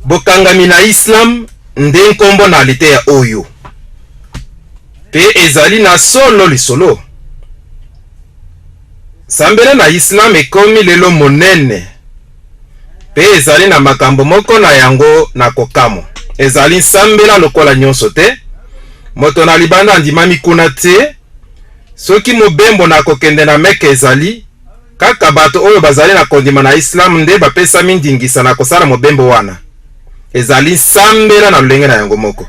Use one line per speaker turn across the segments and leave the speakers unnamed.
bokangami na Islam nde nkombo na aliteya oyo pe ezali na solo lisolo. Sambela na Islam ekomi lelo monene pe ezali na makambo moko na yango na kokamo. Ezali sambela lokola nyonso te, moto na libanda andimami kuna te. Soki mobembo na kokende na Meka ezali kaka bato oyo bazali na kondima na Islam nde bapesa mindingisa na kosala mobembo wana. Ezali sambela na lulenge na yango moko.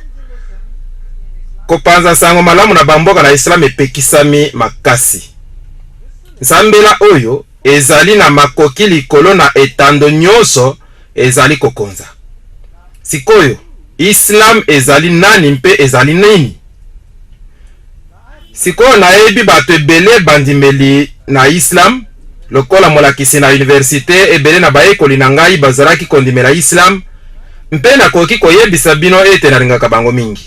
Kopanza sango malamu na bamboka na Islam epekisami makasi. Sambela oyo ezali na makoki likolo na etando nyonso ezali kokonza. Sikoyo Islam ezali nani mpe ezali nini? Sikoyo na ebi bato ebele bandimeli na Islam lokola molakisi na universite ebele na baekoli na ngai bazalaki kondimela Islam mpe na koki koyebisa bino ete nalingaka bango mingi.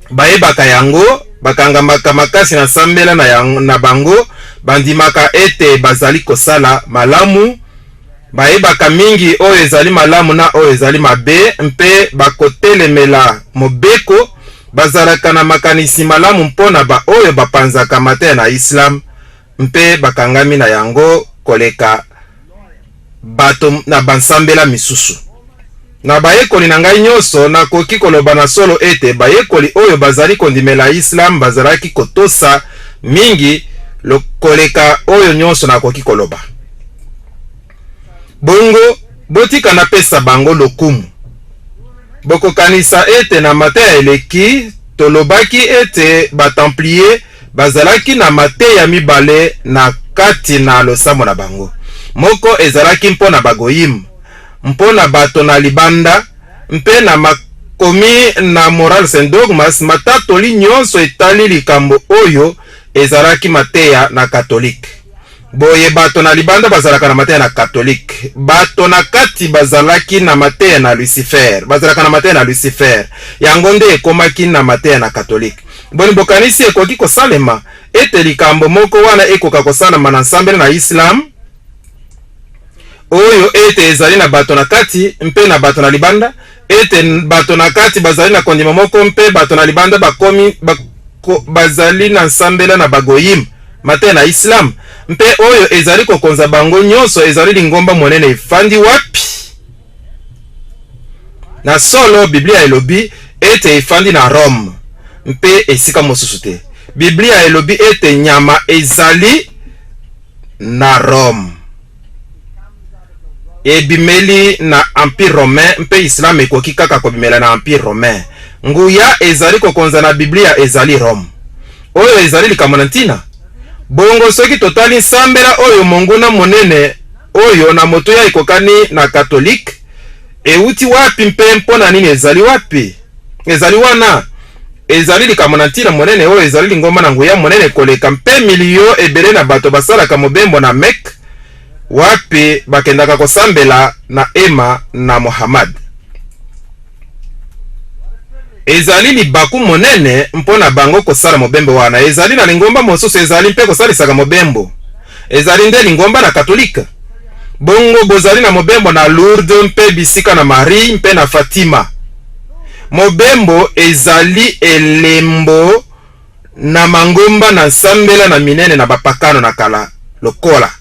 Bayebaka yango bakangambaka makasi na sambela na bango bandimaka ete bazali kosala malamu. Bayebaka mingi oyo ezali malamu na oyo ezali mabe mpe bakotelemela mobeko bazalaka na makanisi malamu mpona ba oyo bapanzaka mateya na Islam mpe bakangami na yango koleka bato na bansambela misusu. Na bayekoli na ngai nyonso nakoki koloba na solo ete bayekoli oyo bazali kondimela Islam bazalaki kotosa mingi koleka oyo nyonso nakoki koloba. Bongo botika na pesa bango lokumu. Bokokanisa ete na mateya eleki tolobaki ete batemplier bazalaki na mateya mibale na kati na losambo na bango. Moko ezalaki mpona bagoyim, mpona bato na libanda, mpe na makomi na morals and dogmas matatoli nyonso etali likambo oyo ezalaki mateya na katolike. Boye bato na libanda bazalaka na mateya na katolike. Bato na kati bazalaki na mateya na Lucifer. Bazalaka na mateya na Lucifer. Yango nde ekomaki na mateya na katolike. Boni bokanisi ekoki kosalema ete likambo moko wana ekoka kosalema na nsambela na Islam oyo ete ezali na bato na kati mpe na bato na libanda, ete bato na kati bazali na kondima moko mpe bato na libanda bakomi bazali na nsambela na bagoyim mateya na Islam mpe oyo ezali kokonza bango nyonso ezali lingomba monene efandi wapi? Na solo Biblia elobi ete efandi na Rome mpe esika mosusu te. Biblia elobi ete nyama ezali na Rome. Ebimeli na Empire Romain mpe Islam ekoki kaka kobimela na Empire Romain. Nguya ezali kokonza na Biblia ezali Rome. Oyo ezali likambo na ntina. Bongo soki totali nsambela oyo monguna monene oyo na moto ya ekokani na katolike euti wapi mpe mpona nini ezali wapi? Ezali wana ezali likambo na ntina monene oyo ezali lingomba na nguya monene koleka mpe milio ebele na bato basalaka mobembo na Mek wapi bakendaka kosambela na ema na Muhammad. Ezali libaku monene mpona bango kosala mobembo wana. Ezali na lingomba mosusu ezali mpe kosalisaka mobembo. Ezali nde lingomba na katolika. Bongo bozali na mobembo na Lourdes mpe bisika na Marie mpe na Fatima. Mobembo ezali elembo na mangomba na nsambela na minene na bapakano na kala lokola.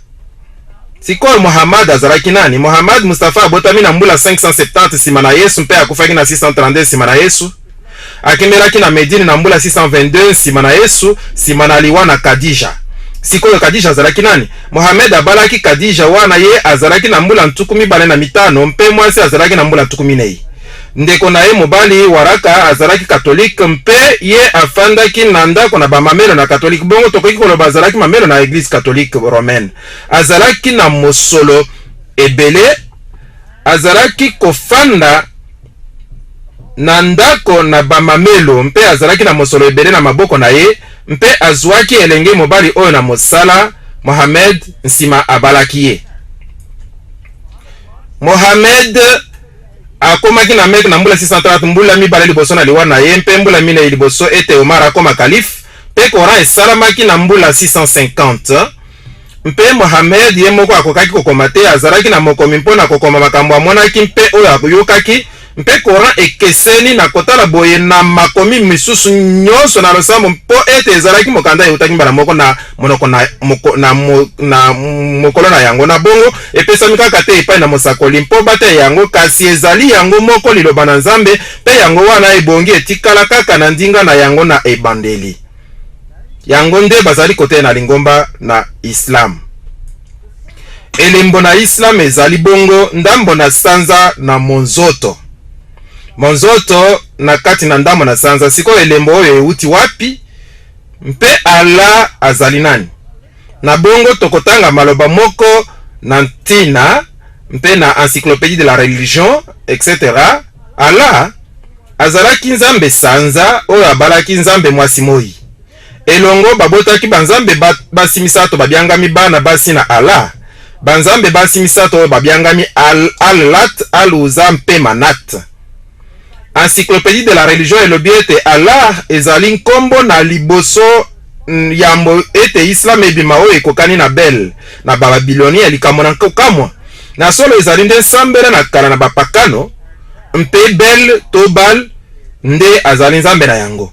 Sikoyo Muhammad azalaki nani? Muhammad Mustafa abotami na mbula 570 sima na Yesu mpe akufaki na 632 sima na Yesu. Akimelaki na Medine na mbula 622 sima na Yesu, sima na liwa na Khadija. Sikoyo Khadija azalaki nani? Muhammad abalaki Khadija wana ye azalaki na mbula 25 mpe mwasi azalaki na mbula 14. Ndeko na ye mobali waraka azalaki katolike mpe ye afandaki na ndako na bamamelo na katolike. Bongo tokoki koloba azalaki mamelo na eglise katolike romaine. Azalaki na mosolo ebele, azalaki kofanda na ndako na bamamelo mpe azalaki na mosolo ebele na maboko na ye mpe azwaki elenge mobali oyo na mosala Mohamed nsima abalaki ye. Mohamed akomaki na Mek na mbula 630 mbula mibale liboso na liwa na ye mpe mbula mine liboso ete Omar akoma kalif mpe Koran esalamaki na mbula 650 mpe Mohamed ye moko akokaki kokoma te azalaki na mokomi mpona kokoma makambo amonaki mpe oyo akoyokaki mpe Coran ekeseni na kotala boye na makomi misusu nyonso na losambo mpo ete ezalaki mokanda eutaki mbala moko na monoko na mokolo na yango na bongo epesami kaka te epai na mosakoli mpo bate yango kasi ezali yango moko liloba na Nzambe mpe yango wana ebongi etikala kaka na ndinga na yango na ebandeli yango nde bazali kote na lingomba na Islam. Elembo na Islam ezali bongo ndambo na sanza na monzoto. Monzoto na kati na ndambo na sanza siko elembo oyo euti wapi mpe Allah azali nani. Na bongo tokotanga maloba moko na ntina mpe na encyclopédie de la religion etc. Allah azalaki Nzambe sanza oyo abalaki Nzambe mwasi moi. Elongo babotaki banzambe basi misato babiangami bana basi na Allah. Banzambe basi misato babiangami Al-Lat, Al-Uzza mpe Manat. Encyclopédie de la religion elobi ete Allah ezali nkombo na liboso yambo ete Islam ebima oyo ekokani na Bel na Babilonia likambo na kokamwa. Na solo ezali nde nsambela na kala na bapakano mpe Bel to Bal nde azali Nzambe na yango.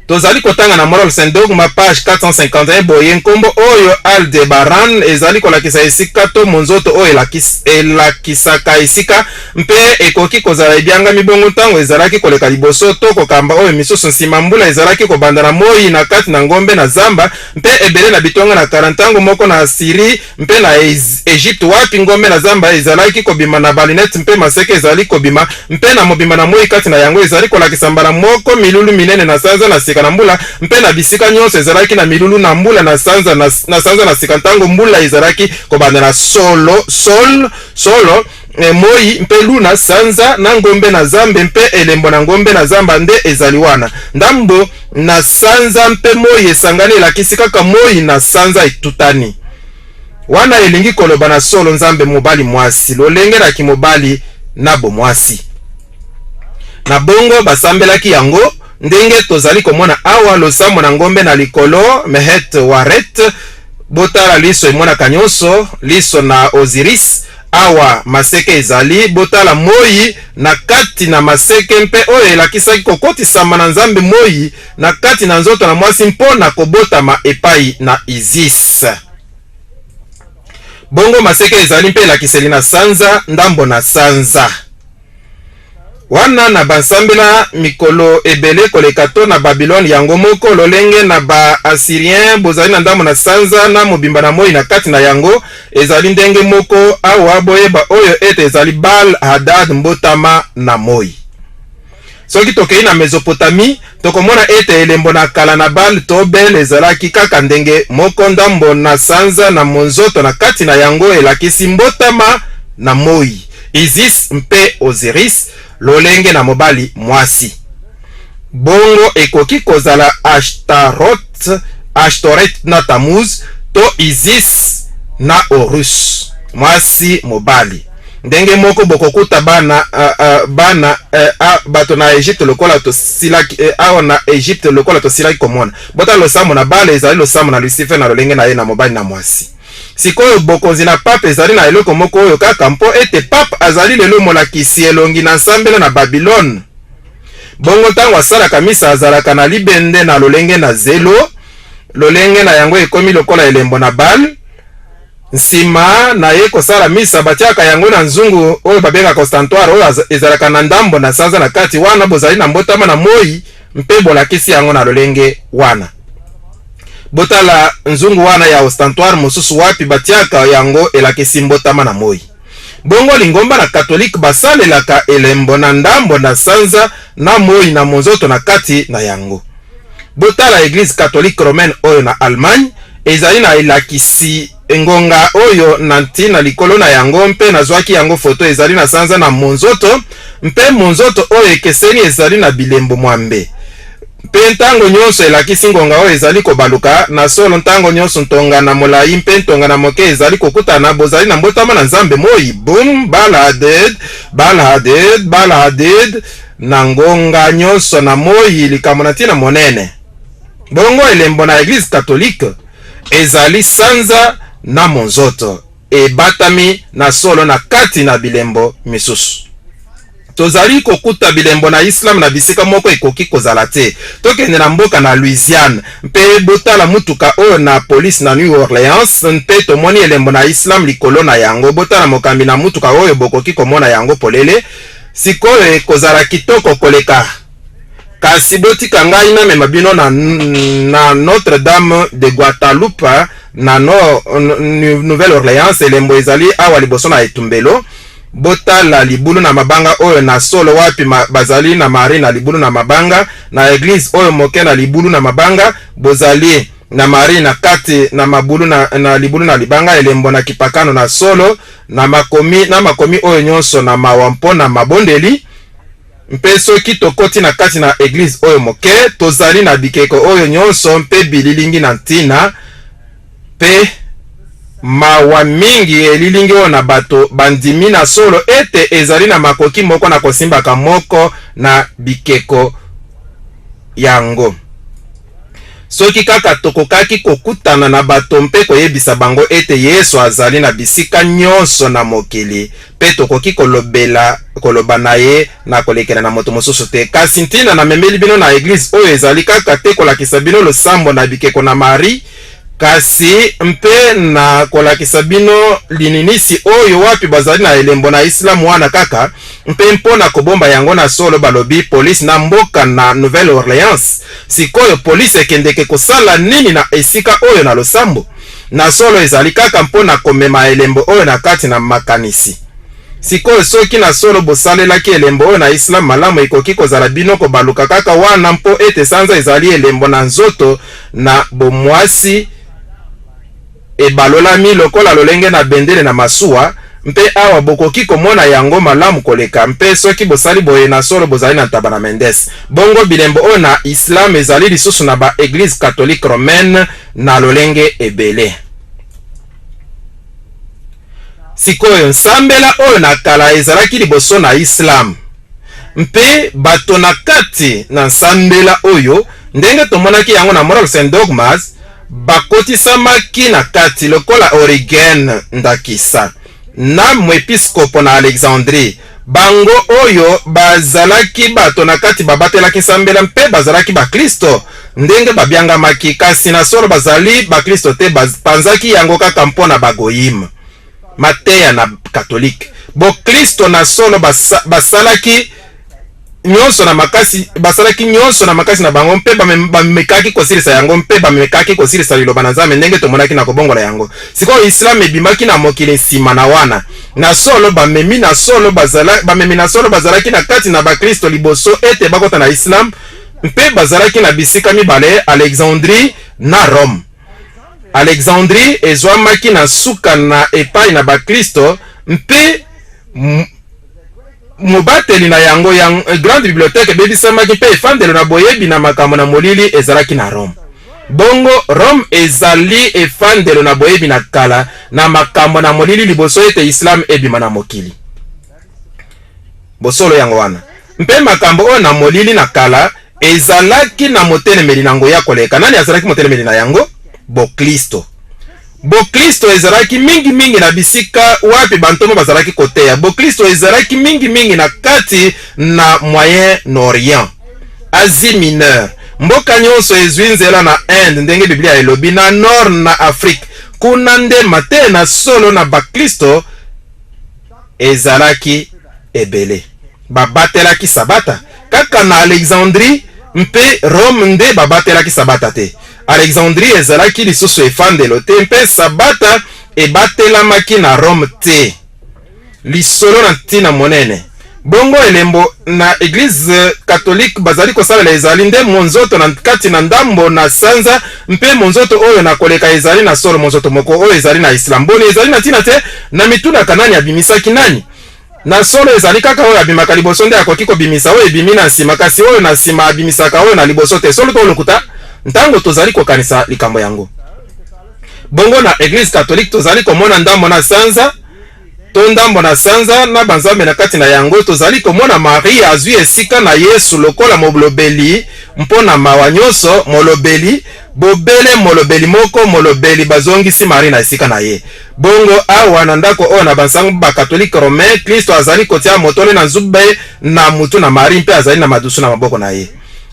Tozali kotanga na Moral Saint Dogma page 451 boye nkombo oyo Aldebaran ezali kolakisa esika to monzoto oyo elakisaka esika mpe ekoki kozala ebyanga mibongo ntango ezalaki koleka liboso to kokamba oyo misusu nsima mbula ezalaki kobanda na moi na kati na ngombe na zamba mpe ebele na bitonga na 40 ntango moko na Syrie mpe na Egypte wapi ngombe na zamba ezalaki kobima na balinet mpe maseke ezali kobima mpe na mobima na moi kati na yango ezali kolakisa mbala moko milulu minene na sanza na na mbula mpe na bisika nyonso ezalaki na milulu na mbula na sanza na sika ntango mbula ezalaki kobanda na solo moi mpe luna sanza na ngombe na zambe mpe elembo na ngombe na zamba nde ezali wana ndambo na sanza mpe moi esangani elakisi kaka moi na sanza etutani wana elingi koloba na solo Nzambe mobali mwasi lolenge na kimobali na bomwasi na bongo basambelaki yango ndenge tozali komona awa losambo na ngombe na likolo mehet waret botala liso emonaka nyonso liso na Osiris awa maseke ezali botala moi na kati na maseke mpe oyo elakisaki kokotisama na Nzambe moi na kati na nzoto na mwasi mpona kobotama epai na Isis. Bongo maseke ezali mpe elakiseli na sanza ndambo na sanza wana na bansambela mikolo ebele koleka to na Babylone yango moko lolenge na ba Assyrien bozali na ndambo na sanza na mobimba na moi na kati na yango ezali ndenge moko awa boyeba oyo ete ezali Baal Hadad mbotama na moi. Soki tokei na Mesopotamie tokomona ete elembo na kala na Baal to Bel ezalaki kaka ndenge moko ndambo na sanza na monzoto na kati na yango elakisi mbotama na moi. Isis mpe Osiris lolenge na mobali mwasi. Bongo ekoki kozala Ashtoret na Tammuz to Isis na Horus mwasi mobali. Ndenge moko bokokuta bato na Egypte lokola to silaki awa na Egypte lokola to silaki komona. Bota losambo na Baal ezali losambo na Lucifer na lolenge na ye na mobali na mwasi. Sikoyo bokonzi na pape ezali na eloko moko oyo kaka mpo ete pape azali lelo molakisi elongi na nsambela na Babylone. Bongo ntango asalaka misa azalaka na libende na lolenge na zelo lolenge na yango ekomi lokola elembo na Baal. Nsima na ye kosala misa batiaka yango na nzungu oyo babenga constantoire oyo ezalaka na ndambo na sanza na kati wana bozali na mbotama na moi mpe bolakisi yango na lolenge wana. Botala nzungu wana ya ostantoire mosusu wapi batiaka yango elakisi mbotama na moi. Bongo lingomba na katolike basalelaka elembo na ndambo na sanza na moi na monzoto na kati na yango. Botala Église catholique romaine oyo na Allemagne ezali na elakisi engonga oyo na ntina likolo na yango mpe nazwaki yango foto ezali na sanza na monzoto mpe monzoto oyo ekeseni ezali na bilembo mwambe. Mpe ntango nyonso elakisi ngonga oyo ezali kobaluka na solo ntango nyonso ntonga na molai mpe ntonga na moke ezali kokutana bozali na mbotama na Nzambe moi boom Baal Hadad na ngonga nyonso na moi likambo na ntina monene. Bongo elembo na Église catholique ezali sanza na monzoto ebatami na solo na kati na bilembo misusu. tozali kokuta bilembo na islam na bisika moko ekoki kozala te. Tokende na mboka na Louisiane mpe botala mutuka oyo na police na New Orleans mpe tomoni elembo na islam likolo na yango. Botala mokambi na mutuka oyo bokoki komona yango polele. Sikoyo ekozala kitoko koleka. Kasi botika ngai na mema bino na Notre-Dame de Guadalupe na Nouvelle-Orléans elembo ezali awa liboso na etumbelo. Botala libulu na mabanga oyo na solo wapi bazali na Marie na libulu na mabanga na église oyo moke na libulu na mabanga bozali na Marie na kati na mabulu na libulu na libanga elembo na kipakano na solo na makomi oyo nyonso na mawampo na mabondeli. Mpe soki tokoti na kati na église oyo moke tozali na bikeko oyo nyonso mpe bililingi na ntina pe mawa mingi elilingi oyo na bato bandimi na solo ete ezali na makoki moko na kosimbaka moko na bikeko yango. Soki kaka tokokaki kokutana na bato mpe koyebisa bango ete Yesu azali na bisika nyonso na mokili pe tokoki koloba na ye na kolekela na moto mosusu te. Kasi ntina na memeli bino na église oyo ezali kaka te kolakisa bino losambo na bikeko na Marie, kasi mpe na kolakisa bino lininisi oyo wapi bazali na elembo na islam wana kaka mpe mpona kobomba yango na solo balobi police na mboka na Nouvelle-Orléans. Sikoyo police ekendeke kosala nini na esika oyo na losambo? Na solo ezali kaka mpona komema elembo oyo na kati na makanisi. Sikoyo soki na solo bosalelaki elembo oyo na islam malamu ekoki kozala bino kobaluka kaka wana mpo ete sanza ezali elembo na nzoto na bomwasi ebalolami lokola lolenge na bendele na masuwa mpe awa bokoki komona yango malamu koleka. Mpe soki bosali boye na solo bozali na ntaba na Mendes. Bongo bilembo oyo na islam ezali lisusu na ba église catholique romaine na lolenge ebele. Sikoyo nsambela oyo na kala ezalaki liboso na islam mpe bato na kati na nsambela oyo ndenge tomonaki yango na Morals and Dogmas bakotisamaki na kati lokola Origen Ndakisa na mwepiskopo na Alexandrie. Bango oyo bazalaki bato na kati babatelaki nsambela mpe bazalaki bakristo ndenge babiangamaki, kasi na solo bazali bakristo te, panzaki yango kaka mpona bagoyima mateya na katolike. Bo kristo na solo basalaki nyonso na makasi, basalaki nyonso na makasi na bango mpe bamekaki kosilisa yango mpe bamekaki kosilisa liloba na Nzambe ndenge tomonaki na kobongola yango. Sikoyo islam ebimaki na mokili nsima na wana na solo bamemi na solo bazalaki na kati na bakristo liboso ete bakota na islam mpe bazalaki na bisika mibale Alexandrie na Rome. Alexandrie ezwamaki na suka na epai na bakristo mpe mobateli na yango yang grande bibliothèque bebisamaki mpe efandelo na boyebi na makambo na molili ezalaki na Rome. Bongo Rome ezali efandelo na boyebi na kala na makambo na molili liboso ete islam ebima na mokili. Bosolo yango wana mpe makambo oyo na molili na kala ezalaki na motelemeli nango ya koleka. Nani azalaki motelemeli na yango? Bokristo. Bokristo ezalaki mingi na bisika wapi bantomo bazalaki koteya. Bokristo ezalaki mingi na kati na Moyen-Orient, Asie Mineure, mboka nyonso ezwi nzela na Inde ndenge Biblia elobi, na Nord na Afrique. Kuna nde mate na solo na bakristo ezalaki ebele. Babatelaki sabata kaka na Alexandrie mpe Rome nde babatelaki sabata te. Alexandrie ezalaki lisusu efandelo te mpe sabata ebatelamaki na Rome te lisolo na ntina monene. Bongo elembo na église catholique bazali kosalela ezali nde monzoto na kati na ndambo na sanza mpe monzoto oyo na koleka ezali na solo monzoto moko oyo ezali na islam. Boni ezali na ntina te na mituna kanani abimisaki nani na solo ezali kaka oyo abimaka liboso nde akoki kobimisa oyo ebimi na nsima, kasi oyo na nsima abimisaka oyo na liboso te. Solo to lokuta ntango tozali kokanisa likambo yango. Bongo na église catholique tozali komona ndambo na sanza, to ndambo na sanza na banzambe na kati na yango tozali komona Marie azwi esika na Yesu lokola molobeli mpona mawa nyonso molobeli bobele molobeli moko molobeli bazongisi Marie na esika na ye. Bongo awa na ndako oyo na bansango ba katolike romain Kristo azali kotia motole na nzube na mutu na Marie mpe azali na madusu na maboko na ye.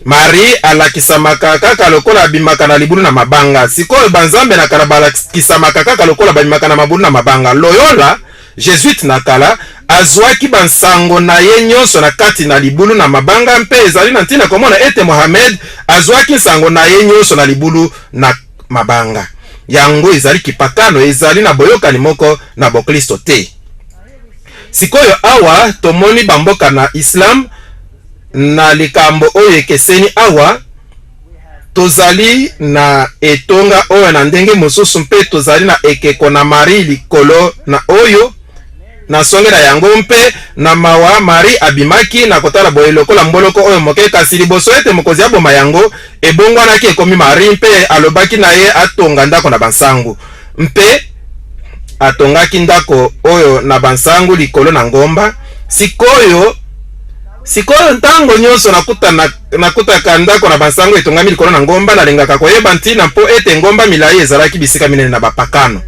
Marie alakisamaka kaka lokola abimaka na libulu na mabanga. Sikoyo banzambe na kala balakisamaka kaka lokola babimaka na mabulu na mabanga. Loyola Jésuite na kala azwaki bansango na ye nyonso na kati na libulu na mabanga mpe ezali na ntina komona ete Mohamed azwaki nsango na ye nyonso na libulu na mabanga. Yango ezali kipakano, ezali na boyokani moko na bokristo te. Sikoyo awa tomoni bamboka na Islam na likambo oyo ekeseni awa tozali na etonga oyo na ndenge mosusu mpe tozali na ekeko na Marie likolo na oyo na songe na yango mpe na mawa Marie abimaki na kotala boye lokola mboloko oyo moke kasi liboso ete mokozi aboma yango ebongwanaki ekomi Marie mpe alobaki na ye atonga ndako na bansangu mpe atongaki ndako oyo na bansangu likolo na ngomba. Sikoyo ntango nyonso nakutaka ndako na bansango etongami likolo na ngomba nalengaka koyeba ntina mpo ete ngomba milai ezalaki bisika minene na bapakano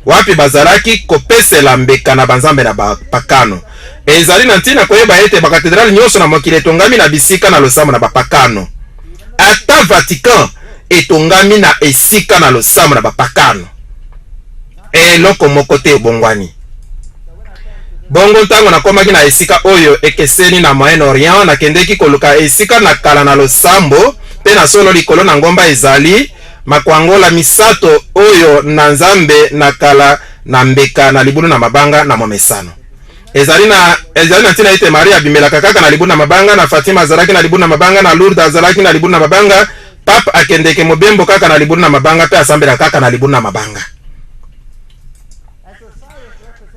wapi bazalaki kopesela mbeka na banzambe na bapakano. Ezali na ntina koyeba ete bakatedrali nyonso na mokili etongami na bisika na losambo na bapakano. Ata Vatican etongami na esika na losambo na bapakano. Eloko moko te ebongwani. Bongo ntango nakomaki na esika oyo ekeseni na Moyen-Orient nakendeki koluka esika na kala na losambo pe na solo likolo na ngomba ezali makwangola misato oyo na nzambe na kala na mbeka na libulu na mabanga na momesano. Ezali na ntina ete Maria abimelaka kaka na libulu na mabanga, na Fatima azalaki na libulu na mabanga, na Lourdes azalaki na libulu na mabanga, Pape akendeke mobembo kaka na libulu na mabanga pe asambela kaka na libulu na mabanga.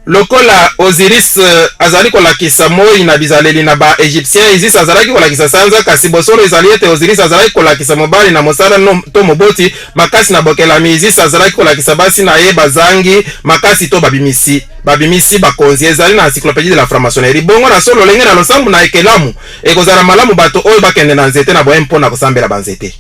Lokola Osiris azali kolakisa moi na bizaleli na ba Egyptien, Isis azalaki kolakisa sanza, kasi bosolo ezali ete Osiris azalaki kolakisa mobali na mosala to moboti makasi na bokelami. Isis azalaki kolakisa basi na ye bazangi makasi to babimisi bakonzi. Ezali na encyclopédie de la franc-maçonnerie. Bongo na solo lenge na losambu na ekelamu ekozala malamu bato oyo bakende na nzete na boye mpona kosambela banzete.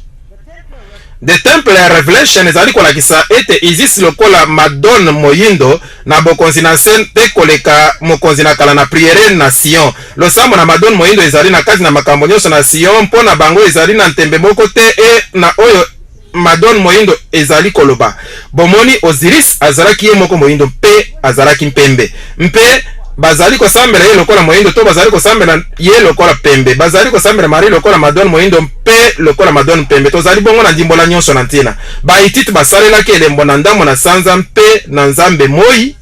The Temple Revelation ezali kolakisa ete Isis lokola Madone moyindo na bokonzi na sen te koleka mokonzi na kala na priere na Sion. Losambo na Madone moyindo ezali na kati na makambo nyonso na Sion mpona bango ezali na ntembe moko te na oyo Madone moyindo ezali koloba. Bomoni Osiris azalaki ye moko moyindo mpe azalaki mpembe. Mpe bazali kosambela ye lokola moyindo to bazali kosambela ye lokola pembe. Bazali kosambela Marie lokola Madone moyindo mpe lokola Madone pembe. Tozali bongo na ndimbola nyonso na ntina. Baitite basalelaki elembo na ndambo na sanza mpe na nzambe moi.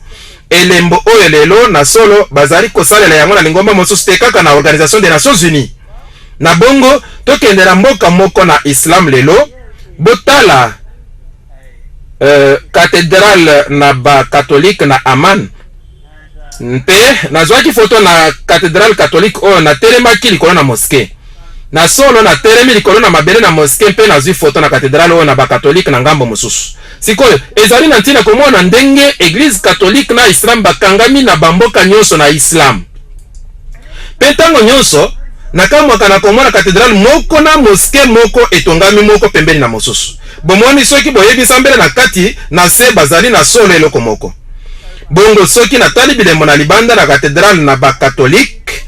Elembo oyo lelo na solo bazali kosalela yango na lingomba mosusu te kaka na Organisation des Nations Unies. Na bongo tokendela mboka moko na Islam lelo botala cathédrale na ba catholique na Amman. Mpe nazwaki foto na cathédrale catholique oyo na telemaki likolo na mosquée. Na solo na telemi likolo na mabele na mosquée mpe nazwi foto na cathédrale oyo na ba catholique na ngambo mosusu. Sikoyo ezali na ntina komona ndenge église catholique na Islam bakangami na bamboka nyonso na Islam. Pe ntango nyonso nakamwaka na komona cathédrale moko na mosquée moko etongami moko pembeni na mosusu. Bomoni soki boyebi sambele na kati na se bazali na solo eloko moko. Bongo soki natali bilembo na libanda na cathédrale na ba catholique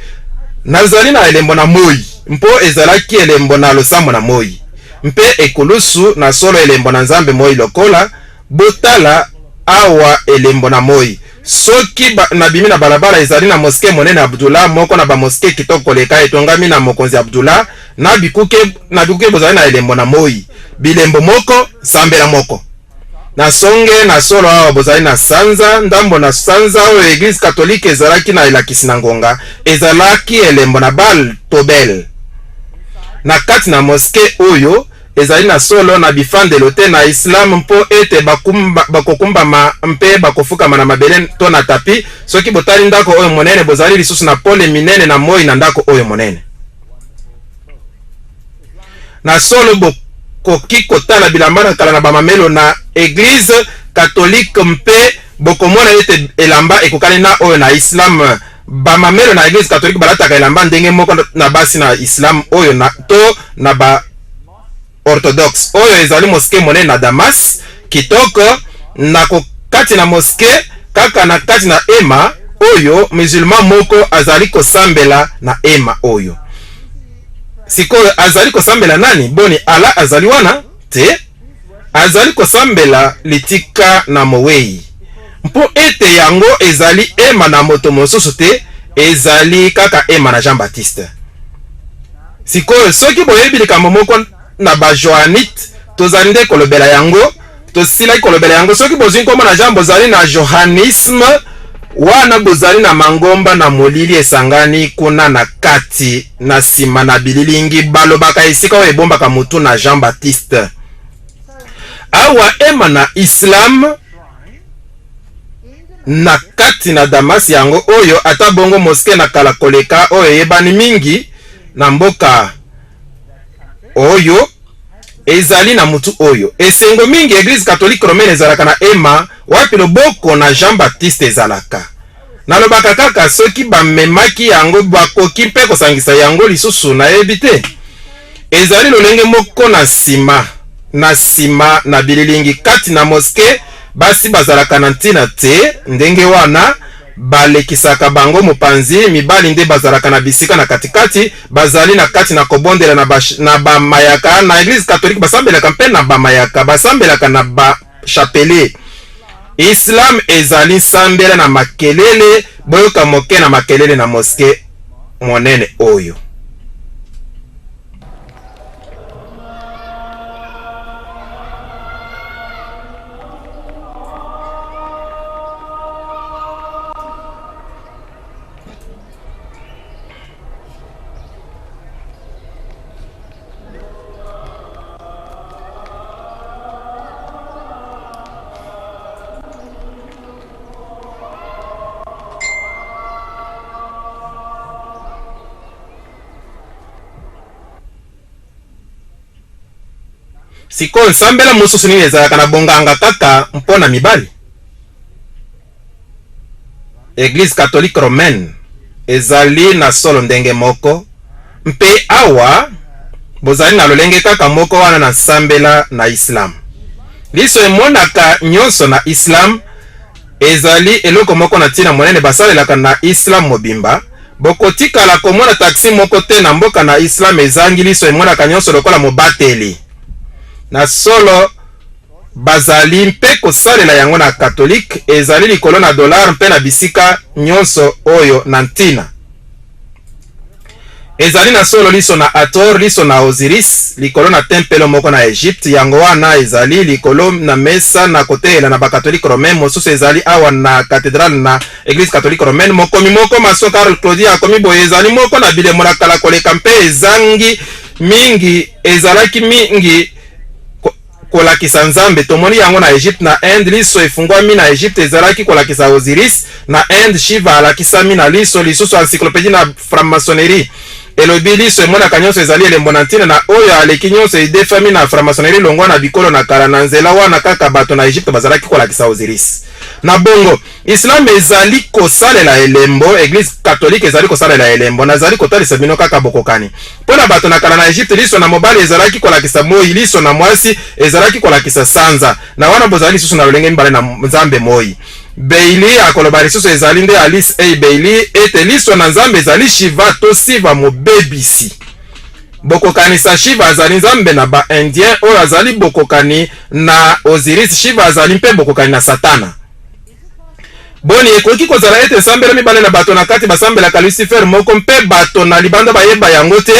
nazali na elembo na moi mpo ezalaki elembo na losambo na moi mpe ekulusu na solo elembo na nzambe moi lokola botala awa elembo na moi. Soki na bimi na balabala ezali na mosquée monene Abdullah moko na ba mosquée kitoko koleka etongami na mokonzi Abdullah na bikuke bozali na elembo na moi bilembo moko sambela moko. Na songe na solo awa bozali na sanza ndambo na sanza oyo église catholique ezalaki na elakisi na ngonga ezalaki elembo na Baal Tobel. Na kati na mosquée oyo ezali na solo na bifandelo te na Islam mpo ete bakokumbama mpe bakofukama na mabele to na tapi. Soki botali ndako oyo monene bozali lisusu na pole minene na moi na ndako oyo monene. Na solo koki kotala bilamba na kala na bamamelo na église catholique mpe bokomona ete elamba ekokani na oyo na islam bamamelo na église catholique balataka elamba ndenge moko na basi na islam oyo na to na ba orthodoxe oyo ezali moske monene na Damas kitoko na kati na moske kaka na kati na ema oyo musulman moko azali kosambela na ema oyo sikoyo azali kosambela nani boni ala azali wana te azali kosambela litika na mowei mpo ete yango ezali ema na moto mosusu te ezali kaka ema na Jean Baptiste sikoyo soki boyebi likambo moko na ba Johanite tozali nde kolobela yango tosila kolobela yango soki bozwi nkombo na Jean bozali na Johannisme wana bozali na mangomba na molili esangani kuna na kati na sima na bililingi balobaka esika oyo ebombaka mutu na Jean Baptiste awa ema na Islam na kati na Damas yango oyo ata bongo moske na kala koleka oyo yebani mingi na mboka oyo ezali na mutu oyo esengo mingi Église catholique romaine ezalaka na ema wapi loboko na Jean Baptiste ezalaka nalobaka kaka soki bamemaki yango bakoki mpe kosangisa yango lisusu na yebi te ezali lolenge moko na sima na bililingi kati na moske basi bazalaka na ntina te ndenge wana balekisaka bango mopanzi mibali nde bazalaka na bisika na katikati bazali na kati na kobondela na bamayaka na Église catholique basambelaka mpe na bamayaka basambelaka na ba chapelet Islam ezali sambela na makelele boyoka moke na makelele na moske monene oyo siko nsambela mosusu nini ezalaka na bonganga kaka mpona mibali Église catholique romaine ezali na solo ndenge moko mpe awa bozali na lolenge kaka moko wana na nsambela na Islam liso emonaka nyonso na Islam ezali eloko moko na ntina monene basalelaka na Islam mobimba bokotikala komona taxi moko te na mboka na Islam ezangi liso emonaka nyonso lokola mobateli na solo bazali mpe kosalela yango na catholique ezali likolo na dollar mpe na bisika nyonso oyo na ntina ezali na solo liso na Hathor liso na Osiris likolo na tempelo moko na Egypte yango wana ezali likolo na mesa na kotela na bakatholike romaine mosusu ezali awa na cathédrale na Église catholique romaine mokomi moko maso Carl Claudia akomi boye ezali moko na bilemo na kala koleka mpe ezangi mingi ezalaki mingi kolakisa nzambe tomoni yango na Egypte na Inde liso efungwami na Egypte ezalaki kolakisa Osiris na Inde Shiva alakisami na liso lisusu encyclopédie na franc-maçonnerie elobi liso emonaka nyonso ezali elembo na ntina na oyo aleki nyonso edefami na franc-maçonnerie longwa na bikolo na kala na nzela wana kaka bato na Egypte bazalaki kolakisa Osiris na bongo Islam ezali kosalela elembo Église catholique ezali kosalela elembo nazali kotalisa bino kaka bokokani mpona bato na kala na Egypte liso na mobali ezalaki kolakisa moi liso na mwasi ezalaki kolakisa sanza na wana bozali lisusu na lolenge mibale na nzambe moi Bailey akoloba lisusu ezali nde Alice A. Bailey ete liso na nzambe ezali Shiva to Siva mobebisi bokokanisa Shiva azali nzambe na ba Indien oyo azali bokokani na Osiris Shiva azali mpe bokokani na Satana boni ekoki kozala ete nsambela mibale na bato na kati basambelaka Lucifer moko mpe bato na libanda bayeba yango te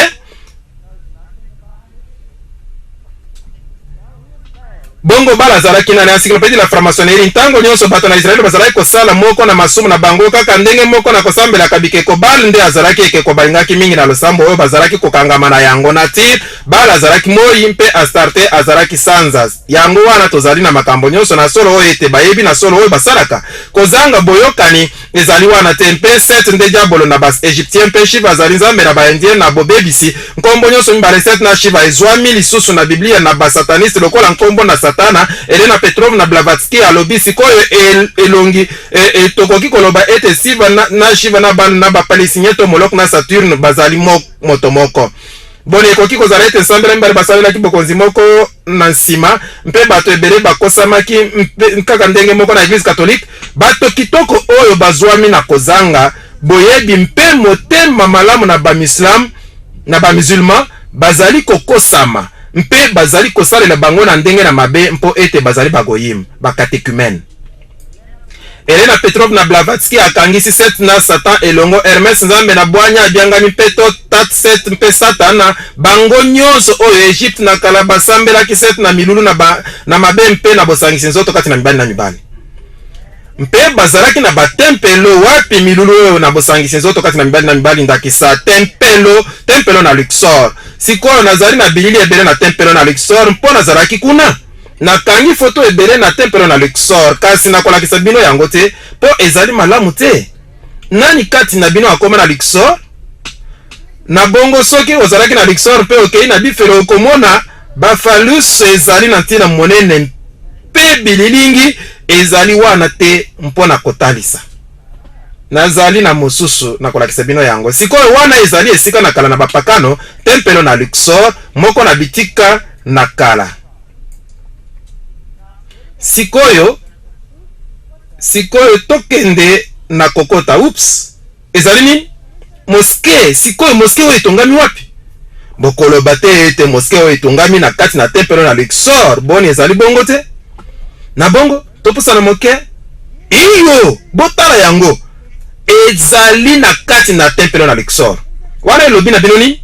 bongo bala azalaki na encyclopédie la franc-maçonnerie ntango nyonso bato na Israeli bazalaki kosala moko na masumu na bango kaka ndenge moko na kosambelaka bikeko bal nde azalaki ekeko balingaki mingi na losambo oyo bazalaki kokangama na yango na tir bala azalaki moi mpe Astarte azalaki sanza yango wana tozali na makambo nyonso na solo oyo ete bayebi na solo oyo basalaka kozanga boyokani ezali wana te mpe Set nde diabolo na bas Egyptien mpe Shiva azali nzambe na ba Indien na bobebisi nkombo nyonso mibale Set na Shiva ezwami lisusu na Biblia na basataniste lokola nkombo na Satana Elena Petrovna Blavatsky alobi sikoyo elongi tokoki koloba ete Shiva na Shiva na ban na bapalisinyeto Molok na Saturne bazali motomoko. Boni ekoki kozala ete nsambela mbali basalelaki bokonzi moko na nsima mpe bato ebele bakosamaki kaka ndenge moko na Eglise catholique bato kitoko oyo bazwami na kozanga boyebi mpe motema malamu na bamislam na bamusulman bazali kokosama mpe bazali kosalela bango na ndenge na mabe mpo ete bazali bagoyim bakatéchumène. Elena Petrovna Blavatsky akangisi set na Satan elongo Hermes nzambe na bwanya abiangani peto tat set mpe Satana bango nyonso oyo Egypte na kala basambelaki set na milulu na mabe mpe na bosangisi nzoto kati na mibali na mibali. Mpe bazalaki na batempelo wapi milulu oyo na bosangisi nzoto kati na mibali na mibali ndakisa tempelo na Luxor. Sikoyo nazali na bilili ebele na tempelo na Luxor mpo nazalaki kuna. Nakangi foto ebele na tempelo na Luxor kasi nakolakisa bino yango te po ezali malamu te. Nani kati na bino akoma na Luxor? Na bongo soki ozalaki na Luxor mpe okei na bifelo okomona bafalus ezali na ntina monene mpe bililingi ezali wana te mpona kotalisa. Nazali na mosusu nakolakisa bino yango. Sikoyo wana ezali esika na kala na bapakano tempelo na Luxor moko na bitika na kala. Sikoyo tokende na kokota. Ups. Ezali nini? Moske. Sikoyo moske oyo etongami wapi? Bokolo bate ete moske oyo etongami na kati na tempelo na Luxor. Boni ezali bongo te? Na bongo topusa na moke? Iyo botala yango. Ezali na kati na tempelo na Luxor. Wana elobi na bino nini?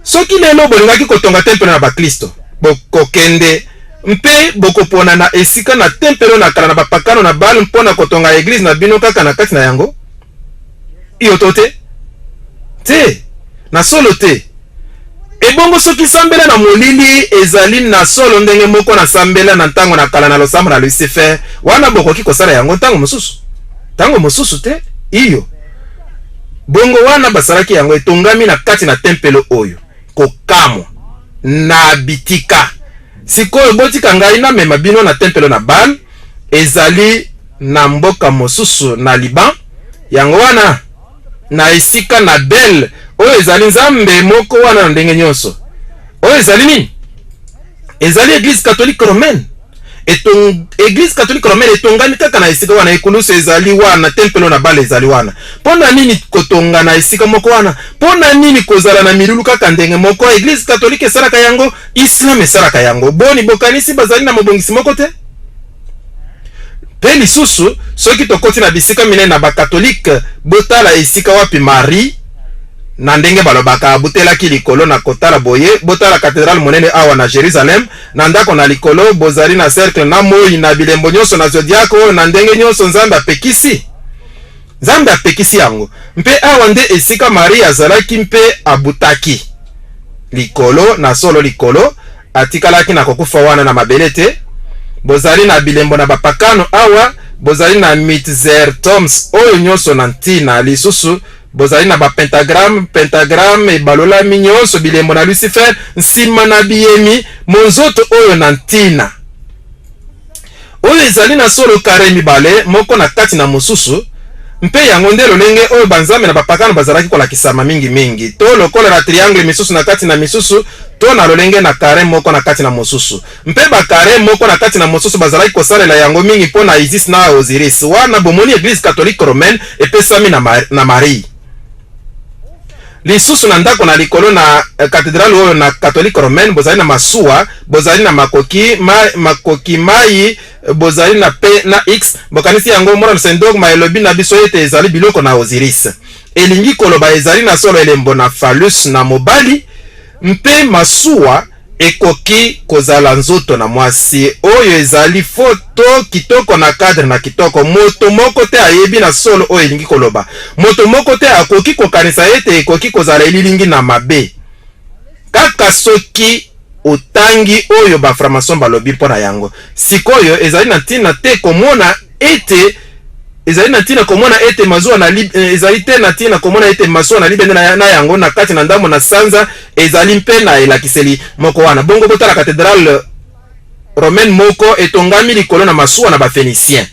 Soki lelo bolingaki kotonga tempelo na bakristo bokokende mpe bokopona na esika na tempelo na kala na bapakano na bal mpona kotonga eglise na bino kaka na kati na yango. Iyo tote te na solo te. Ebongo soki sambela na molili ezali na solo ndenge moko na sambela na ntango na kala na losambo na Lucifer wana bokoki kosala yango tango mosusu te. Iyo bongo wana basalaki yango etongami na kati na tempelo oyo kokamo na bitika. Sikoyo botika ngai na mema bino na tempelo na Bal ezali na mboka mosusu na Liban yango wana na esika na Bel oyo ezali nzambe moko wana na ndenge nyonso. Oyo ezali nini? Ezali Église catholique romaine. Église catholique romaine etongami kaka na esika wana ekulusu ezali wana tempelo na Bal ezali wana. Pona nini kotonga na esika moko wana? Pona nini kozala na milulu kaka ndenge moko? Église catholique esalaka yango, Islam esalaka yango. Boni bokanisi bazali na mobongisi moko te? Pe lisusu soki tokoti na bisika minene na bakatolike botala esika wapi Marie na ndenge balobaka butelaki likolo na kotala boye botala cathédrale monene awa na Jérusalem na ndako na likolo bozali na cercle na moi na bilembo nyonso na zodiaco na ndenge nyonso nzambe apekisi yango mpe awa nde esika Marie azalaki mpe abutaki likolo na solo likolo atikalaki na kokufa wana na mabele te. Bozali na bilembo na bapakano awa bozali na Mitzertoms oyo nyonso na ntina lisusu bozali na pentagram ebalola nyonso bilembo na Lucifer nsima na biyemi monzoto oyo na ntina oyo ezali na solo kare mibale moko na kati na mosusu mpe yango nde lolenge oyo banzambe na bapakano bazalaki kolakisama mingi to lokola na triangle misusu na kati na misusu to na lolenge na kare moko na kati na mosusu mpe bakare moko na kati na mosusu bazalaki kosalela yango mingi mpo na Isis na Osiris wana bomoni Église catholique romaine epesami na Marie. Lisusu na ndako na likolo na cathédrale oyo na catholique romaine bozali na masuwa bozali na makoki mai bozali na P na X bokanisi yango moral sendogma elobi na biso ete ezali biloko na Osiris elingi koloba ezali na solo elembo na phallus na mobali mpe masuwa ekoki kozala nzoto na mwasi oyo ezali foto kitoko na cadre na kitoko moto moko te ayebi na solo oyo elingi koloba moto moko te akoki kokanisa ete ekoki kozala elilingi na mabe kaka soki otangi oyo baframason balobi mpona yango. Sikoyo ezali na ntina te komona ete mazuwa na ezali te na tina komona ete mazuwa na libende na yango na kati na ndambo na sanza ezali mpe na elakiseli moko wana bongo botala cathédrale romaine moko etongami likolo na masuwa na baphénicien.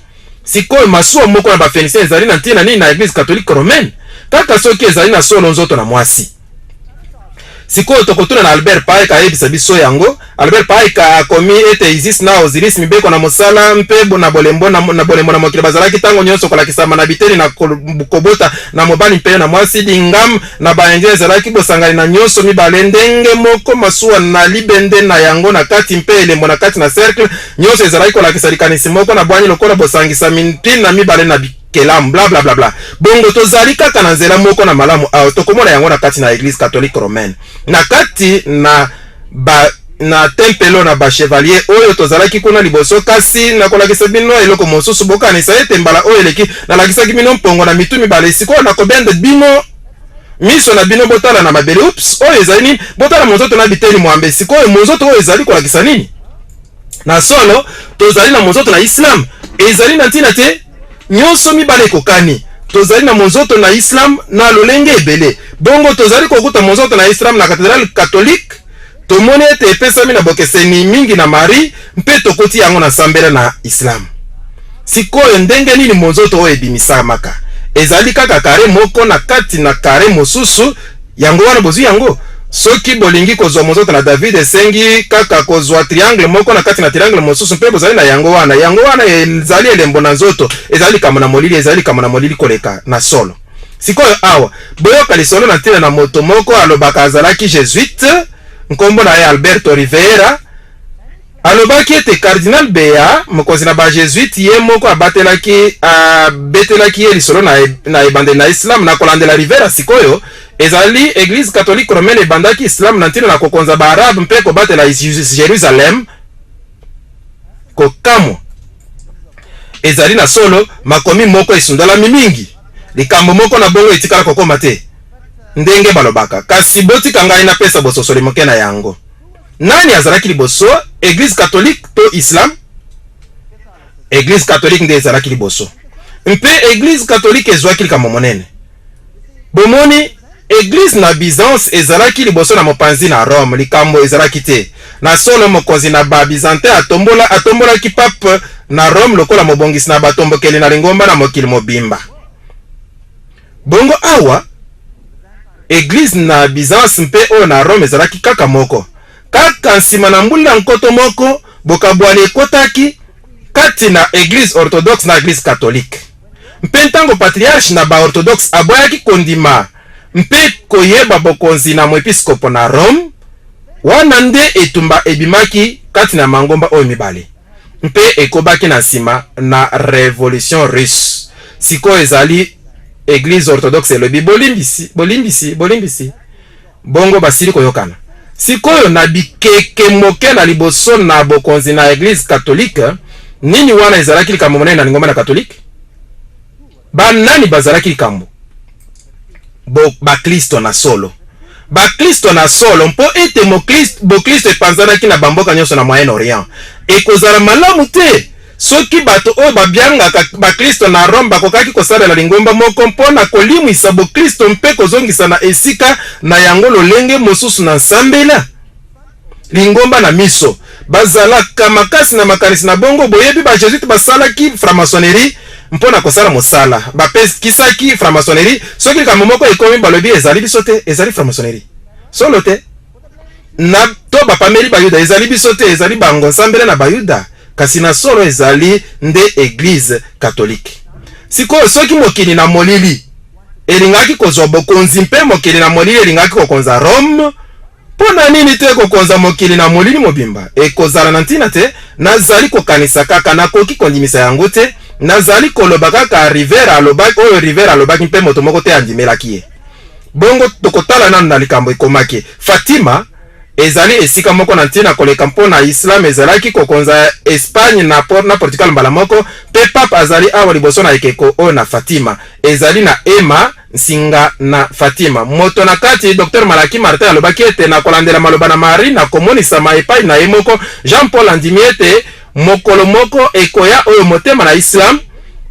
Sikoyo masuwa moko na baphénicien ezali na ntina nini na église catholique romaine? Kaka soki ezali na solo nzoto na mwasi. Sikoyo tokotuna na Albert Paik ayebisa biso yango. Albert Paik akomi ete Isis na Osiris mibeko na mosala mpe na bolembo na mokili bazalaki tango nyonso kolakisama na biteni na kobota na mobali mpe na mwasi lingam na baenje ezalaki bosangani na nyonso mibale ndenge moko masuwa na libende na yango na kati mpe elembo na kati na cercle nyonso ezalaki kolakisa likanisi moko na bwanyi lokola bosangisa mintin na mibale na kelam bla bla bla bla. Bongo tozali kaka na nzela moko na malamu awo tokomona yango na kati na église catholique romaine. Na kati na tempelo na ba chevalier oyo tozalaki kuna liboso kasi na kolakisa bino eloko mosusu bokanisa ete mbala oyo eleki na lakisaki bino mpongo na mitu mibale sikoyo na kobende bino miso na bino botala na mabele ups oyo ezali nini botala monzoto na biteni mwambe sikoyo monzoto oyo ezali kolakisa nini na solo tozali na monzoto na Islam ezali na ntina te nyonso mibale kokani tozali na monzoto na Islam na lolenge ebele bongo tozali kokuta monzoto na Islam na cathédrale catholique tomoni ete epesami na bokeseni mingi na Marie mpe tokoti yango na sambela na Islam. Sikoyo ndenge nini monzoto oyo ebimisaka ezali kaka kare moko na kati na kare mosusu yango wana bozwi yango soki bolingi kozwa monzoto na David esengi kaka kozwa triangle moko na kati na triangle mosusu mpe bozali na yango wana ezali elembo na nzoto ezali kama na molili koleka na solo. Sikoyo awa boyoka lisolo na ntina na moto moko alobaka azalaki jésuite nkombo na ye Alberto Rivera alobaki ete Cardinal Bea mokonzi na ba jésuite ye moko betelaki ye lisolo na ebandeli na Islam na kolandela Rivera. Sikoyo ezali église catholique romaine ebandaki Islam na ntina na kokonza ba arabe mpe kobatela Jérusalem kokamo ezali na solo makomi moko esundalami mingi likambo moko na bongo etikala kokoma te ndenge balobaka kasi botika ngai na pesa bososoli moke na yango. Nani azalaki liboso église catholique to Islam? Église catholique nde ezalaki liboso mpe église catholique ezwaki likambo monene bomoni église na Byzance ezalaki liboso na mopanzi na Rome likambo ezalaki te na solo mokonzi na ba Byzantin atombolaki pape na Rome lokola mobongisi na batombokeli na lingomba na mokili mobimba. Bongo awa église na Byzance mpe oyo na Rome ezalaki kaka moko kaka nsima na mbula nkoto moko bokabwani ekotaki kati na église orthodoxe na église catholique mpe ntango patriarche na ba orthodoxe aboyaki kondima mpe koyeba bokonzi na mwepiskopo na Rome wana nde etumba ebimaki kati na mangomba oyo mibale mpe ekobaki na nsima na révolution russe. Sikoyo ezali église orthodoxe elobi bolimbisi bongo basili koyokana. Sikoyo na bikeke moke na liboso na bokonzi na église catholique nini wana ezalaki likambo monene na lingomba na catholique banani bazalaki likambo bakristo na solo mpo ete bokristo epanzanaki na bamboka nyonso na Moyen-Orient ekozala malamu te soki bato oyo babyangaka bakristo na Rome bakokaki kosalela lingomba moko mpona kolimwisa bokristo mpe kozongisa na esika na yango lolenge mosusu na nsambela lingomba na miso bazalaka makasi na makanisi na bongo boyebi ba jésuite basalaki franc-maçonnerie mpona kosala mosala bapeskisaki franc-maçonnerie soki likambo moko ekomi balobi ezali biso te ezali franc-maçonnerie solo te na to bapameli bayuda ezali biso te ezali bango nsambela na bayuda kasi na solo ezali nde église catholique. Sikoyo soki mokili na molili elingaki kozwa bokonzi mpe mokili na molili elingaki kokonza Rome pona nini te kokonza mokili na molili mobimba ekozala na ntina te nazali kokanisa kaka nakoki kondimisa yango te nazali koloba kaka Rivera alobaki mpe moto moko te andimelaki ye bongo tokotala nanu na likambo ekomaki Fatima ezali esika moko na ntina koleka mpona Islam ezalaki kokonza Espagne na Portugal mbala moko pe papa azali awa liboso na ekeko oyo na Fatima ezali na Emma nsinga na Fatima moto na kati Dr Malaki Martin alobaki ete na kolandela maloba na Marie na komonisa maepai na ye moko Jean Paul andimi ete mokolo moko ekoya oyo motema na Islam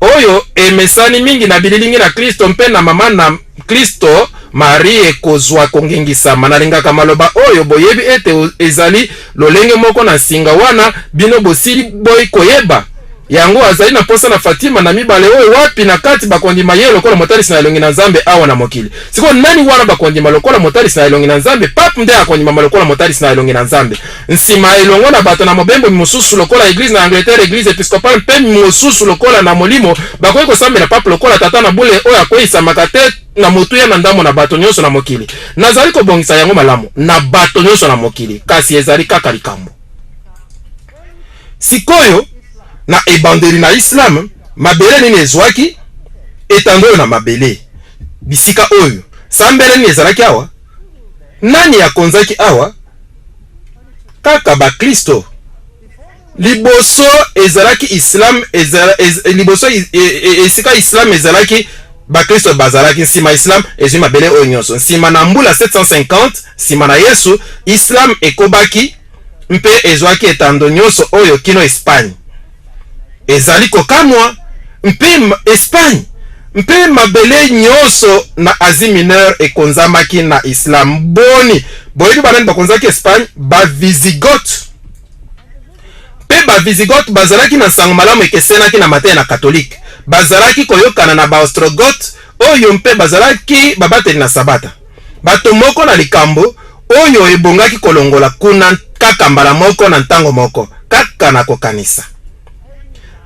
oyo emesani mingi na bililingi na Kristo mpe na mama na Kristo Marie kozwa kongengisama. Nalingaka maloba oyo boyebi ete ezali lolenge moko na singa wana bino bosili boy koyeba yango azali na posa na Fatima na mibale oyo wapi na kati bakondima ye lokola motalisi na elongi na Nzambe awa na mokili. Siko nani wana bakondima lokola motalisi na elongi na Nzambe? Pape nde akondima lokola motalisi na elongi na Nzambe. Nsima elongo na bato na mobembo mimosusu lokola Eglise na Angleterre, Eglise Episcopale mpe mimosusu lokola na molimo bakoki kosambela Pape lokola tata na bule oyo akoyisamaka te na motu ya na ndamo na bato nyonso na mokili. Nazali kobongisa yango malamu na bato nyonso na mokili, kasi ezali kaka likambo. Sikoyo na ebandeli na Islam mabele nini ezwaki etando na mabele bisika oyo sambele nini ezalaki awa, nani yakonzaki awa? Kaka ba Kristo. Liboso ezalaki Islam liboso esika Islam ezalaki ba Kristo bazalaki, nsima Islam ezwi mabele oyo nyonso. Nsima na mbula 750 nsima na Yesu Islam ekobaki mpe ezwaki etando nyonso oyo kino Espagne ezali kokamwa mpe Espagne mpe mabele nyonso na Asie Mineure ekonzamaki na Islam. Boni boyebi banani bakonzaki Espagne? Ba Visigoth. Mpe ba Visigoth bazalaki na sango malamu ekesenaki na mateya na katolike, bazalaki koyokana na ba Ostrogoth oyo mpe bazalaki babateli na sabata. Bato moko na likambo oyo ebongaki kolongola kuna kaka mbala moko na ntango moko kaka na kokanisa.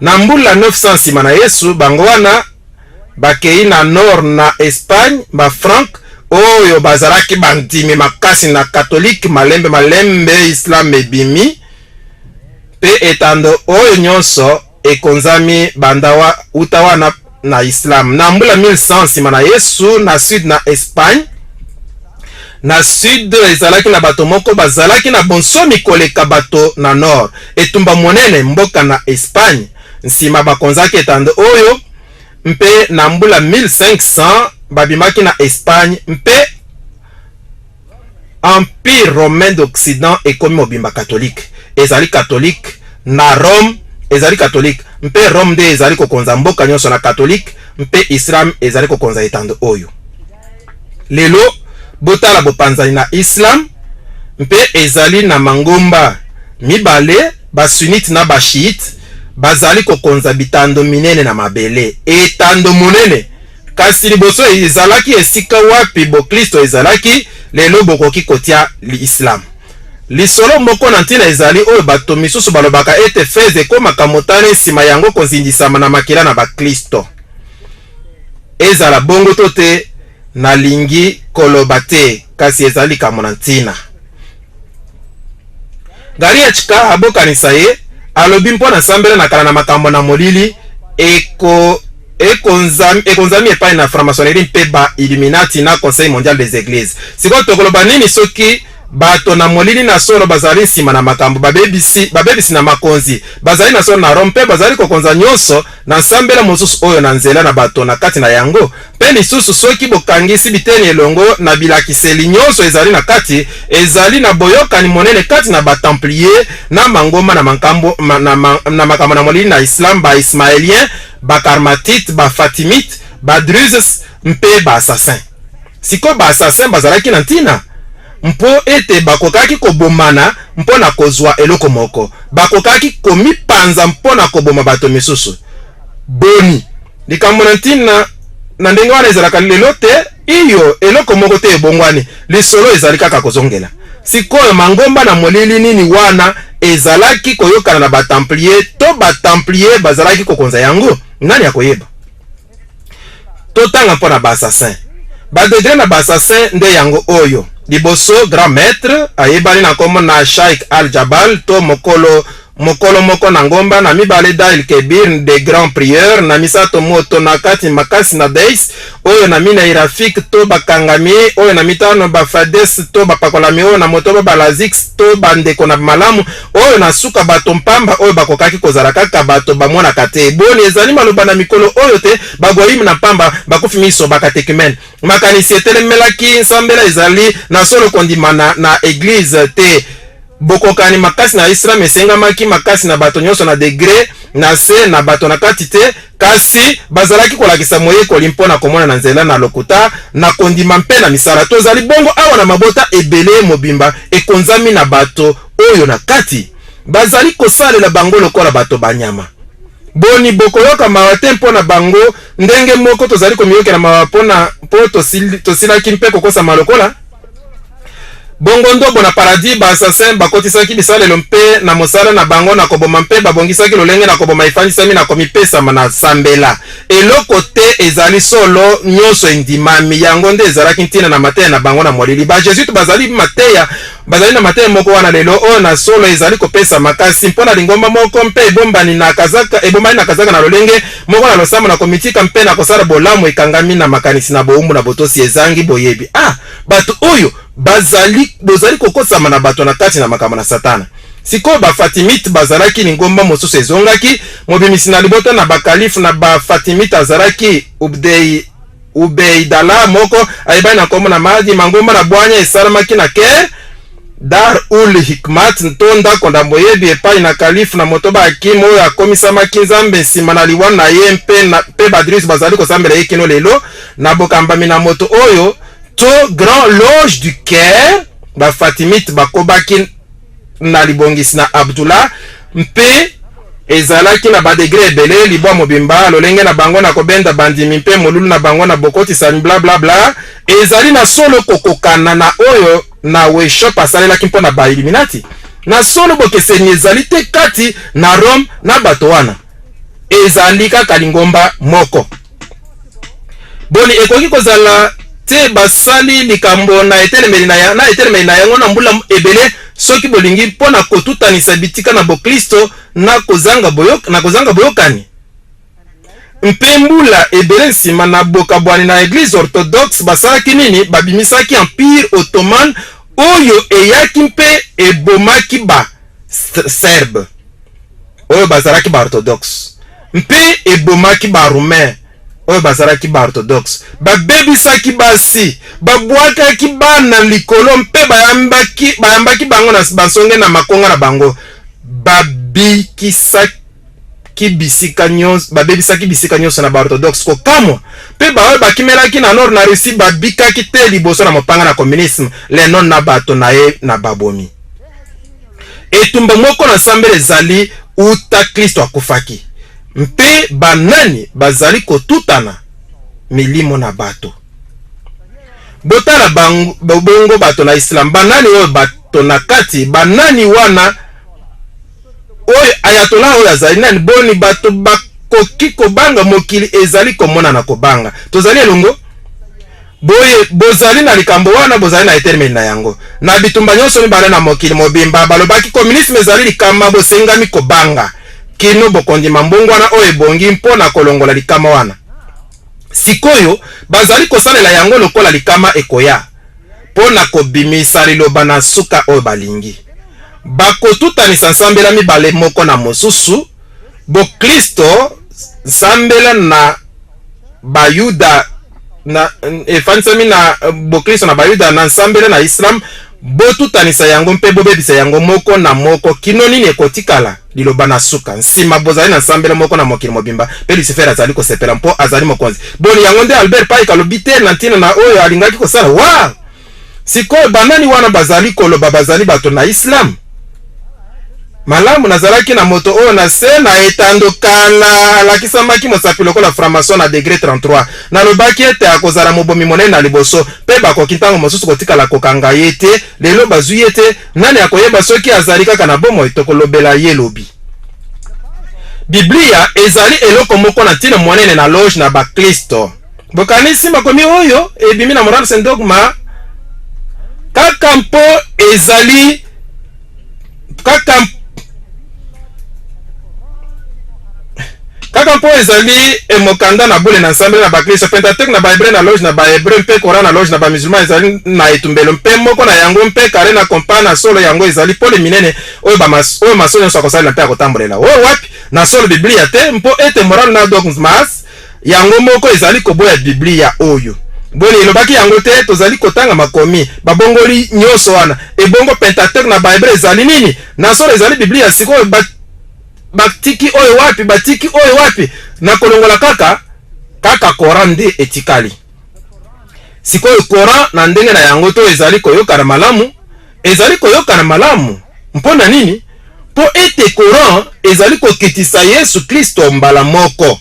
Na mbula 900 nsima na Yesu bango wana bakei na nord na Espagne ba Frank oyo bazalaki bandimi makasi na katolike malembe Islam ebimi pe etando oyo nyonso ekonzami bandawa utawa na Islam. Na mbula 1100 nsima na Yesu na sud na Espagne, na sud ezalaki na bato moko bazalaki na bonsomi koleka bato na nord. Etumba monene mboka na Espagne nsima bakonzaki etando oyo mpe na mbula 1500 babimaki na Espagne mpe Empire Romain d'Occident ekomi mobimba katolike. Ezali katolike na Rome ezali katolike mpe Rome nde ezali kokonza mboka nyonso na katolike mpe Islam ezali kokonza etando oyo. Lelo botala bopanzani na Islam mpe ezali na mangomba mibale, ba Sunnite na ba Shiite bazali kokonza bitando minene na mabele. Etando monene kasi liboso ezalaki esika wapi bo Kristo ezalaki, lelo bokoki kotia Islam. Lisolo moko na ntina ezali oyo bato misusu balobaka ete feze komaka motane nsima yango konzindisama na makila na ba Kristo. Ezala bongo to te nalingi koloba te, kasi ezali kamo na ntina. Gari ya chika abokanisa ye alobi mpo na sambele na kala na makambo na molili ekonzami epai na franc-maçonnerie mpe ba Illuminati na Conseil mondial des églises. Siko tokoloba nini soki bato na molili na solo bazali nsima na makambo babebisi na makonzi bazali na solo na Rome mpe bazali kokonza nyonso na nsambela mosusu oyo na nzela na bato na kati na yango mpe lisusu soki bokangisi biteni elongo na bilakiseli nyonso ezali na kati, ezali na boyokani monene kati na batemplier na mangoma na makambo na molili na Islam, ba Ismaélien, ba Karmatite, ba Fatimite, ba Druzes mpe ba assassin. Siko ba assassin bazalaki na ntina mpo ete bakokaki kobomana mpo na kozwa eloko moko, bakokaki komipanza mpo na koboma bato misusu. Boni likambo na ntina na ndenge wana ezalaka lelo te, iyo eloko moko te ebongwani, lisolo ezali kaka kozongela. Sikoyo mangomba na molili nini wana ezalaki koyokana na batemplier to batemplier bazalaki kokonza yango, nani akoyeba? Totanga mpo na ba assassin. Ba degré na ba assassin nde yango oyo. Liboso grand maître ayebani na kombo na Sheikh Al-Jabal to mokolo moko na ngomba na mibale Dail Kebir de grand prieur na misato moto na kati makasi na Deis oyo na mina Irafik to bakangami oyo na mitano ba Fades to bapakolami oyo na moto ba Lazix to bandeko na malamu oyo na suka bato mpamba oyo bakokaki kozala kaka bato bamona kate. Boni ezali maloba na mikolo oyo te bagoyim na pamba bakufi miso bakatekimen makanisi etelemelaki nsambela ezali na solo kondimana na église te bokokani makasi na Islam esengamaki makasi na bato nyonso na degré na se na bato na kati te kasi bazalaki kolakisa moyekoli mpona komona na nzela na lokuta na kondima mpe na misala tozali bongo awa na mabota ebele mobimba ekonzami na bato oyo na kati bazali kosalela bango lokola bato banyama boni bokoyoka mawa te mpona bango ndenge moko tozali komiyokela mawa mpo tosilaki mpe kokosama lokola bongo ndobo na paradis baassasin bakotisaki bisalelo mpe na mosala na bango na koboma mpe babongisaki lolenge na koboma efandisami na komipesama na sambela eloko te ezali solo nyonso endimami yango nde ezalaki ntina na mateya na bango na molili bajesuite bazali na mateya moko wana lelo oyo na solo ezali kopesa makasi mpona lingomba moko mpe ebombani na kazaka na lolenge moko na losamo na komitika mpe na kosala bolamu ekangami na makanisi na boumbu na botosi ezangi boyebi bato oyo bozali kokosama na bato na kati na makambo na satana sikoyo bafatimite bazalaki lingomba mosusu ezongaki mobimisi na libota na bakalifu na bafatimite azalaki ubeidala moko ayebani na kombo na maadi mangomba na bwanya esalamaki na Caire dar ul hikmat nto ndako ndambo yebi epai na kalifu na motoba akimu oyo akomisamaki nzambe nsima na liwana na ye mpe badris bazali kosambela ye kino lelo na bokambami na moto oyo to grand loge du Caire bafatimite bakobaki na libongisi na Abdullah mpe ezalaki na badegre ebele libwa mobimba lolenge na bango na kobenda bandimi mpe molulu na bango na bokotisani blablabla ezali na solo kokokana na oyo na weshop asalelaki mpo na bailluminati na solo bokeseni ezali te kati na Rome na bato wana ezali kaka lingomba moko boni ekoki kozala te basali likambo na etelemeli na yango na mbula ebele soki bolingi mpona kotutanisa bitika na bokristo na kozanga boyokani mpe mbula ebele nsima na bokabwani na eglise orthodoxe basalaki nini babimisaki empire ottoman oyo eyaki mpe ebomaki ba serbe oyo bazalaki ba orthodoxe mpe ebomaki ba roumain oyo bazalaki ba orthodoxe babebisaki basi babwakaki bana likolo mpe bayambaki bango na basonge na makonga na bango babebisaki bisika nyonso na ba orthodoxe kokamwa mpe baoyo bakimelaki na nord na Russie babikaki te liboso na mopanga na communisme leno na bato na ye na babomi etumba moko na sambele ezali uta Kristo akufaki mpe banani bazali kotutana milimo na bato botala bongo bato na Islam banani oyo bato na kati banani wana oyo ayatola oyo azali nani boni bato bakoki kobanga mokili ezali komona na kobanga tozali elongo boye bozali na likambo wana bozali na etermine na yango na bitumba nyonso mibale na mokili mobimba balobaki communisme ezali likama bosengami kobanga kino bokondima mbongwana oyo ebongi mpona kolongola likama wana sikoyo bazali kosalela yango lokola likama ekoya mpona kobimisa liloba na suka oyo balingi bakotutanisa nsambela mibale moko na mosusu bokristo nsambela na bayuda na efanisami na bokristo na bayuda na nsambela na Islam botutanisa yango mpe bobebisa yango moko na moko kino nini ekotikala liloba na suka nsima bozali na nsambela moko na mokili mobimba mpe Lucifer azali kosepela mpo azali mokonzi boni yango nde Albert Pike alobi te na ntina na oyo alingaki kosala sikoyo banani wana bazali koloba bazali bato na Islam malamu nazalaki na moto oyo na se na etando kala alakisamaki mosapi lokola franc-maçon na degré 33 nalobaki ete akozala mobomi monene na liboso mpe bakoki ntango mosusu kotikala kokanga ye te lelo bazwi ye te nani akoyeba soki azali kaka na bomoi tokolobela ye lobi biblia ezali eloko moko na ntina monene na loge na bakristo bokanisi makomi oyo ebimi na moral saint dogma kaka mpo ezali kaka mpo ezali emokanda na bule na ensemble na bakristo pentateuque na bahébreu na loge na bahébreu mpe Coran na loge na bamusulman ezali na etumbelo mpe moko na yango mpe kare na kompa na solo yango ezali pole minene oyo maso nyonso akosalela mpe akotambolela oyo wapi na solo biblia te mpo ete moral na dogmas yango moko ezali koboya biblia oyo boni elobaki yango te tozali kotanga makomi babongoli nyonso wana ebongo pentateuque na bahébreu ezali nini na solo ezali biblia sikoyo batiki oyo wapi, batiki oyo wapi, na kolongola kaka Coran nde etikali. Sikoyo Coran na ndenge na yango to ezali koyokana malamu, ezali koyokana malamu. Mpona nini? Po ete Coran ezali kokitisa Yesu Kristo mbala moko.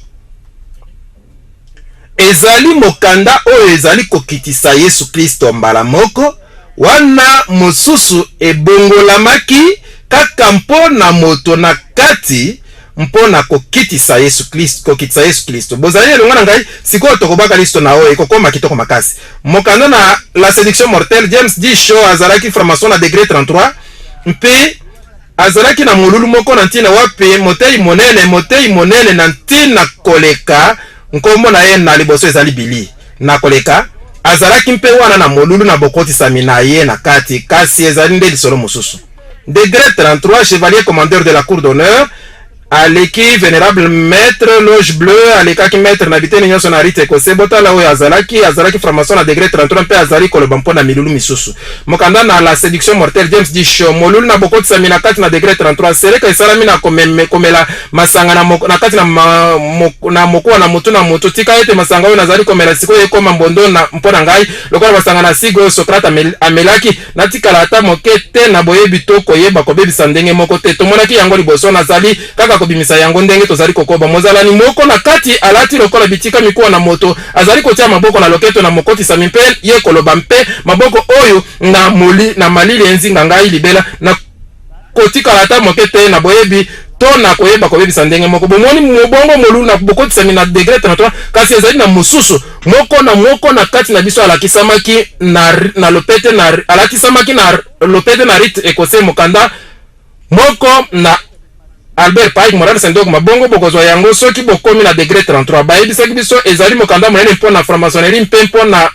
Ezali mokanda oyo ezali kokitisa Yesu Kristo mbala moko, wana mosusu ebongolamaki kaka mpona moto na kati mpona kokitisa Yesu Kristo, kokitisa Yesu Kristo. Bozali elonga na ngai sikoyo tokobaka listo na oyo ekokoma kitoko makasi. Mokanda na la séduction mortelle, James D. Shaw azalaki franc-maçon na degré 33, mpe azalaki na molulu moko na ntina wapi motei monene na ntina koleka nkombo na ye na liboso ezali Bili na koleka. Azalaki mpe wana na molulu na bokotisami na ye na kati, kasi ezali nde lisolo mosusu. Degré 33, chevalier commandeur de la cour d'honneur, aleki vénérable maître loge bleu, alekaki maître na biteni nyonso na rite ekose. Botala oyo azalaki franc-maçon na degré 33, mpe azali koloba mpona milulu misusu. Mokanda na la séduction mortelle, James D. Shaw, molulu na bokotisami na kati na degré 33, sereka esalami na komela masanga na kati na mokuwa na mutu na mutu. Tika ete masanga oyo nazali komela sikoyo ekoma mbondo na mpona ngai lokola masanga na sigo oyo Socrate amelaki, natikala ata moke te na boyebi to koyeba kobebisa ndenge moko te. Tomonaki yango liboso, nazali kaka kobimisa yango ndenge tozali kokoba. Mozalani moko na kati alati lokola bitika mikuwa na moto, azali kotia maboko na loketo na mokotisa mpe ye koloba mpe maboko oyo na malili enzinga ngai libela na kotika ata moke te na boyebi to na koyeba kobebisa ndenge moko. Bomoni mobongo molulu na bokotisa na degré 33, kasi ezali na mususu moko na kati na biso alakisamaki na lopete na alakisamaki na lopete na rite ekose. Mokanda moko na Albert Pike Moral Sendok mabongo bokozwa yango soki bokomi na degré 33. Bayebisaki biso ezali mokanda monene mpona franc-maçonnerie mpe mpona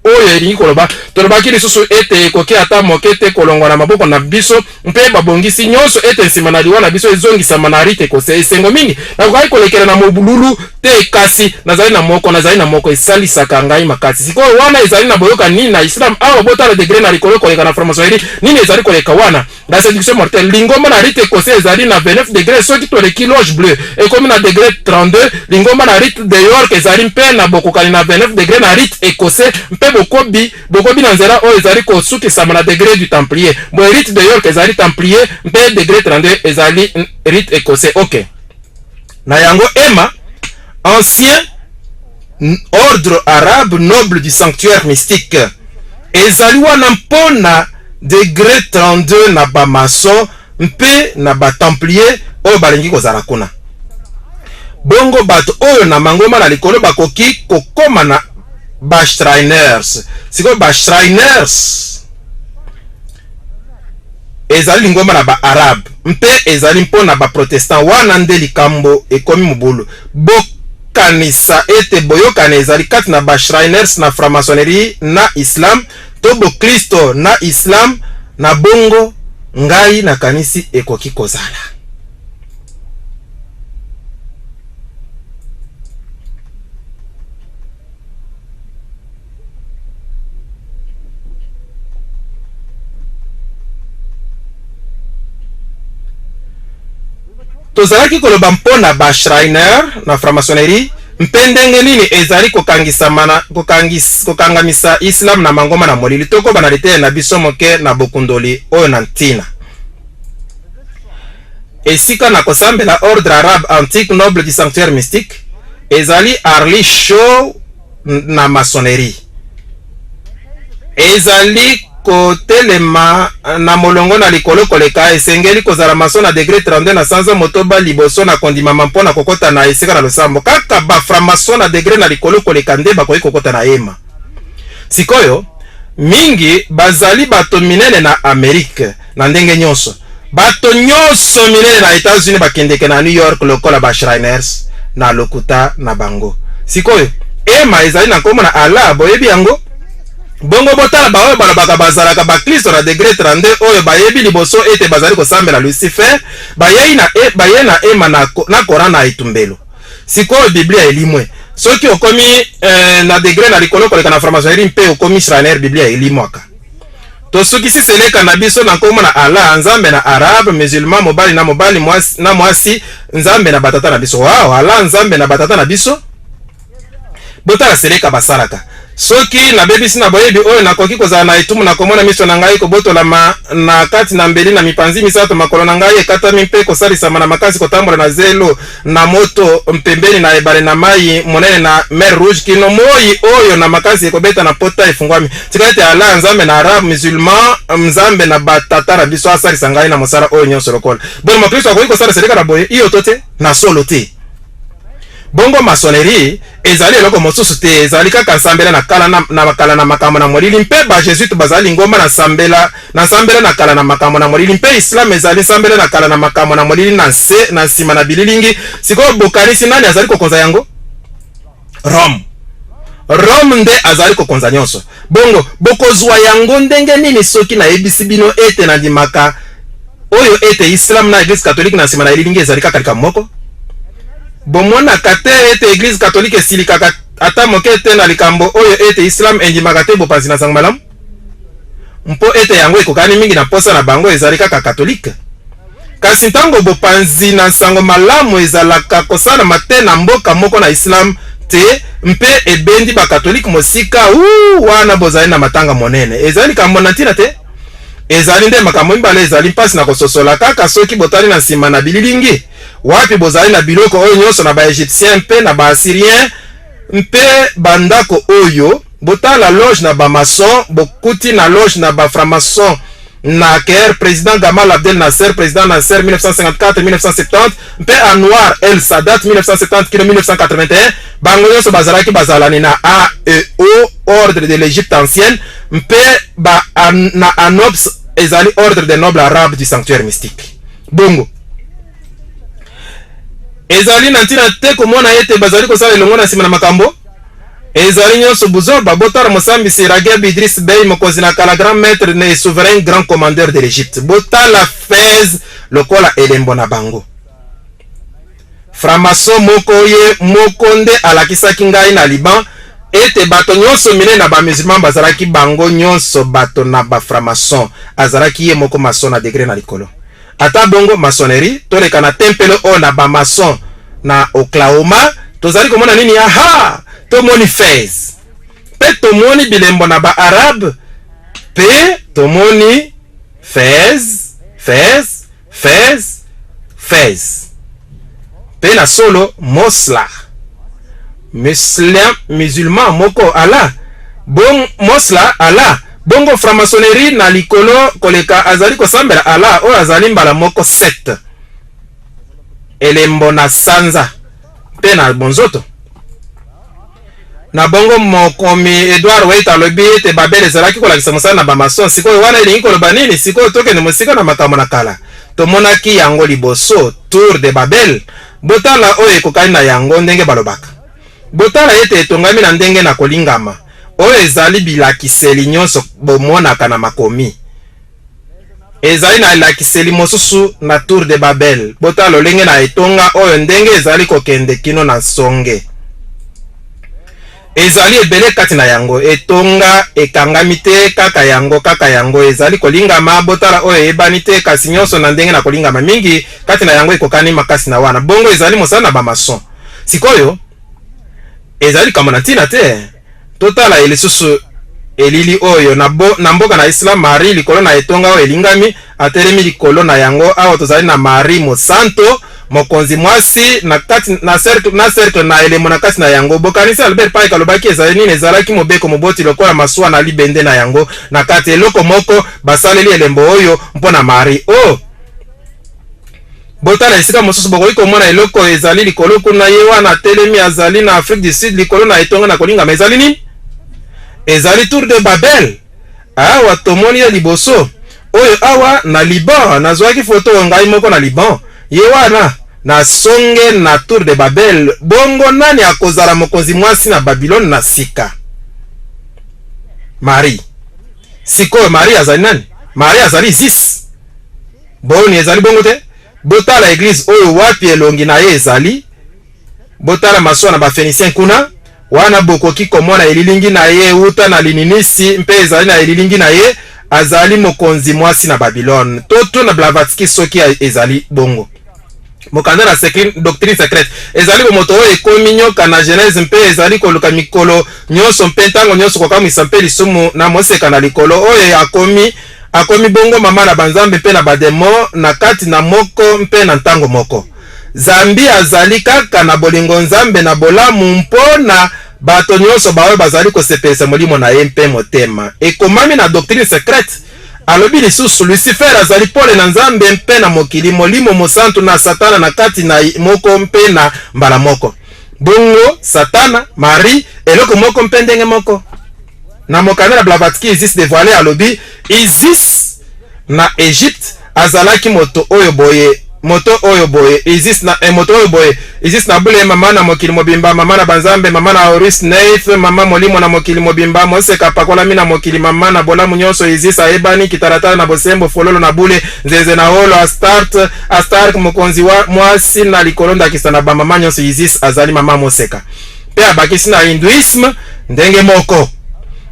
oyo elingi koloba tolobaki lisusu ete ekoki ata moke te kolongwa na maboko na biso, mpe babongisi nyonso ete nsima na liwa na biso ezongisama na rite ekose. Esengo mingi nakokai kolekela na mobululu te, kasi nazali na moko esalisaka ngai makasi. Sikoyo wana ezali na boyoka nini na Islam awa botala degré na likolo koleka na franc-maçonnerie nini ezali koleka wana. La séduction mortelle, lingomba na rite ekose ezali na 29 degré, soki toleki loge bleu ekomi na degré 32. Lingomba na rite de York ezali mpe na bokokani na 29 degré na rite ekose, mpe bokobi na nzela oyo ezali kosukisama na degré du templier. Bo rite de York ezali templier, mpe degré 32 ezali rite ekose. Ok, na yango ema ancien ordre arabe noble du sanctuaire mystique ezali wana mpona degré 32 na ba maçon mpe na ba templier oyo balingi kozala kuna. Bongo bato oyo na mangoma na likolo bakoki kokoma na ba Shriners. Siko ba Shriners ezali lingoma na ba Arab mpe ezali mpona ba protestant, wana nde likambo ekomi mobulu. Bokanisa ete boyokana ezali kati na ba Shriners na franc-maçonnerie na Islam, to bo Kristo na Islam na bongo ngai na kanisi ekoki kozala. Tozalaki koloba mpona ba Shriner na franc-maçonnerie mpe ndenge nini ezali kokangamisa Islam na mangoma na molili. Toko banalite na biso moke na bokundoli oyo na ntina. Esika na kosambela ordre arabe antique noble du sanctuaire mystique ezali Arlie Shaw na maçonnerie. Ezali kotelema na molongo na likolo koleka, esengeli kozala maçon na degré 32 na sanza motoba liboso na kondimama mpona kokota na esika na losambo. Kaka ba franc-maçon na degré na likolo koleka nde bakoki kokota na ema. Sikoyo mingi bazali bato minene na Amerique na ndenge nyonso. Bato nyonso minene na États-Unis bakendeke na New York lokola ba Shriners na lokuta na bango. Sikoyo ema ezali na kombo na Allah, boyebi yango. Bongo botala baoyo balobaka bazalaka bakristo na degré 32 oyo bayebi liboso ete bazali kosambela Lucifer, baye na ema na Koran na itumbelo. Sikoyo Biblia elimwe. Soki okomi na degré na likolo koleka na franc-maçonnerie mpe okomi Shriner, Biblia elimwaka. to soki si seleka na biso na komona Allah nzambe na arabe musulman mobali na mobali mwasi nzambe na batata na biso. Wow, Allah nzambe na batata na biso. Botala seleka basalaka. Soki na bebisi na boyebi oyo nakoki kozala na etumu na komona miso na ngai kobotola na kati na mbeli na mipanzi misato makolo na ngai ekatami mpe kosalisama na makasi kotambola na zelo na moto mpembeni na ebale na mai monene na mer rouge kino moi oyo na makasi ekobeta na pota efungwami. Tika ete Allah nzambe na arabe musulman nzambe na batata na biso asalisa ngai na mosala oyo nyonso lokola. Bon mokristo akoki kosala seleka na boye iyo tote na solo te. Bongo masonerie ezali eloko mosusu te, ezali kaka nsambela na kala na makambo na molili mpe ba Jésuite bazali ngomba na nsambela na kala na makambo na molili mpe Islam ezali nsambela na kala na makambo na molili na nsima na bililingi. Sikoyo bokanisi nani azali kokonza yango? Rome nde azali kokonza nyonso. Bongo bokozwa yango ndenge nini soki na yebisi bino ete na ndimaka oyo ete Islam na Eglise Catholique na nsima na bililingi ezali kaka likambo moko? Bomona kate ete Eglise Catholique esilikaka ata moke te na likambo oyo ete Islam endimaka te bopanzi na sango malamu? Mpo ete yango ekokani mingi na posa na bango ezali kaka Catholique. Kasi ntango bopanzi na sango malamu ezalaka kosalama te na mboka moko na Islam te, mpe ebendi ba Catholique mosika wana bozali na matanga monene. Ezali likambo na ntina te? Ezali nde makambo mibale ezali mpasi na kososola kaka soki botali na nsima na bililingi. Wapi bozali na biloko oyo nyonso na ba Egyptien mpe na ba Assyrien mpe bandako oyo botala loge na ba maçon bokuti na loge na ba franc-maçon na Caire président Gamal Abdel Nasser président Nasser 1954-1970 mpe Anwar El Sadat 1970-1981 bango nyonso bazalaki bazalani na AEO ordre de l'Égypte ancienne mpe ba na Anops ezali ordre des nobles arabes du sanctuaire mystique. Bongo ezali na ntina te komona ete bazali kosala elongo na nsima na makambo. Ezali nyonso buzo babotala mosambisi Rageb Idriss Bey mokonzi na kala grand maître ne souverain grand commandeur de l'Égypte. Botala Fez lokola elembo na bango. Framason moko ye moko nde alakisaki ngai na Liban ete bato nyonso mine na ba musulman bazalaki bango nyonso bato na ba framason azalaki ye moko mason na degré na likolo. Ata bongo maçonnerie toleka na tempelo o na ba maçon na Oklahoma tozali komona nini? Aha, tomoni Fez pe tomoni bilembo na ba arabe pe tomoni Fez pe na solo Mosla musulman moko ala bon Mosla ala. Bongo franc-maçonnerie na likolo koleka azali kosambela ala o azali mbala moko 7 elembo na sanza pe na bonzoto. Na bongo mokomi Edouard Wait alobi ete Babel ezalaki kolakisa mosala na bamason. Sikoyo wana elingi koloba nini? Sikoyo tokende mosika na makambo na kala tomonaki yango liboso Tour de Babel. Botala oyo ekokani na yango ndenge balobaka. Botala ete etongami na ndenge na kolingama oyo ezali bilakiseli nyonso bomonaka na makomi. Ezali na lakiseli mosusu na Tour de Babel. Botala lolenge na etonga oyo ndenge ezali kokende kino na songe. Ezali ebele kati na yango etonga ekangami te kaka yango ezali kolingama. Botala oyo ebani te kasi nyonso na ndenge na kolingama mingi kati na yango ekokani makasi na wana. Bongo ezali mosala na bamason. Sikoyo ezali kama na tina te. Totala elisusu elili oyo na mboka na Islam Marie likolo na etonga oyo elingami atelemi likolo na yango awa tozali na Marie Mosanto mokonzi mwasi na kati na cercle na elemo na kati na yango. Bokanisi Albert Pike alobaki ezali nini? Ezalaki mobeko moboti lokola masuwa na libende na yango na kati eloko moko basaleli elembo oyo mpona Marie. Botala esika mosusu bokoki komona eloko ezali likolo kuna ye wana telemi azali na Afrique du Sud likolo na etonga na kolingama ezali nini? Ezali Tour de Babel. Awa tomoni ya liboso oyo awa na Liban nazwaki foto ngai moko na Liban ye wana na songe na Tour de Babel. Bongo nani akozala mokonzi mwasi na Babylone na sika? Marie. Sikoyo Marie azali nani? Marie azali Isis. Boni ezali bongo te? Botala église oyo wapi elongi na ye ezali. Botala maswa na ba Phénicien kuna wana bokoki komona elilingi na ye uta na lininisi mpe ezali na elilingi na ye azali mokonzi mwasi na Babylone. Toto na Blavatsky soki ezali bongo. Mokanda na doctrine secrète ezali ko moto oyo ekomi nyoka na Genèse mpe ezali koluka mikolo nyonso mpe ntango nyonso kokamwisa mpe lisumu na moseka na likolo oyo akomi bongo mama na banzambe mpe na bademo na kati na moko mpe na ntango moko. Zambi azali kaka na bolingo nzambe na bolamu mpona bato nyonso baoyo bazali kosepelisa molimo na ye mpe motema. Ekomami na doctrine secrète alobi lisusu Lucifer azali pole na nzambe mpe na mokili molimo mosantu na satana na kati na moko mpe na mbala moko. Bongo satana Marie eloko moko mpe ndenge moko. Na mokanda na Blavatsky Isis dévoilé alobi Isis na Egypte azalaki moto oyo boye Isis na bule mama na mokili mobimba, mama na banzambe, mama na Horus Neith, mama molimo na mokili mobimba, moseka pakola mi na mokili mama na bolamu nyonso. Isis aebani kitaratala na bosembo fololo na bule nzeze na holo Astark mokonzi wa mwasi na likolonda kisa na bamama nyonso. Isis azali mama moseka. Pe abakisi na Hinduisme ndenge moko.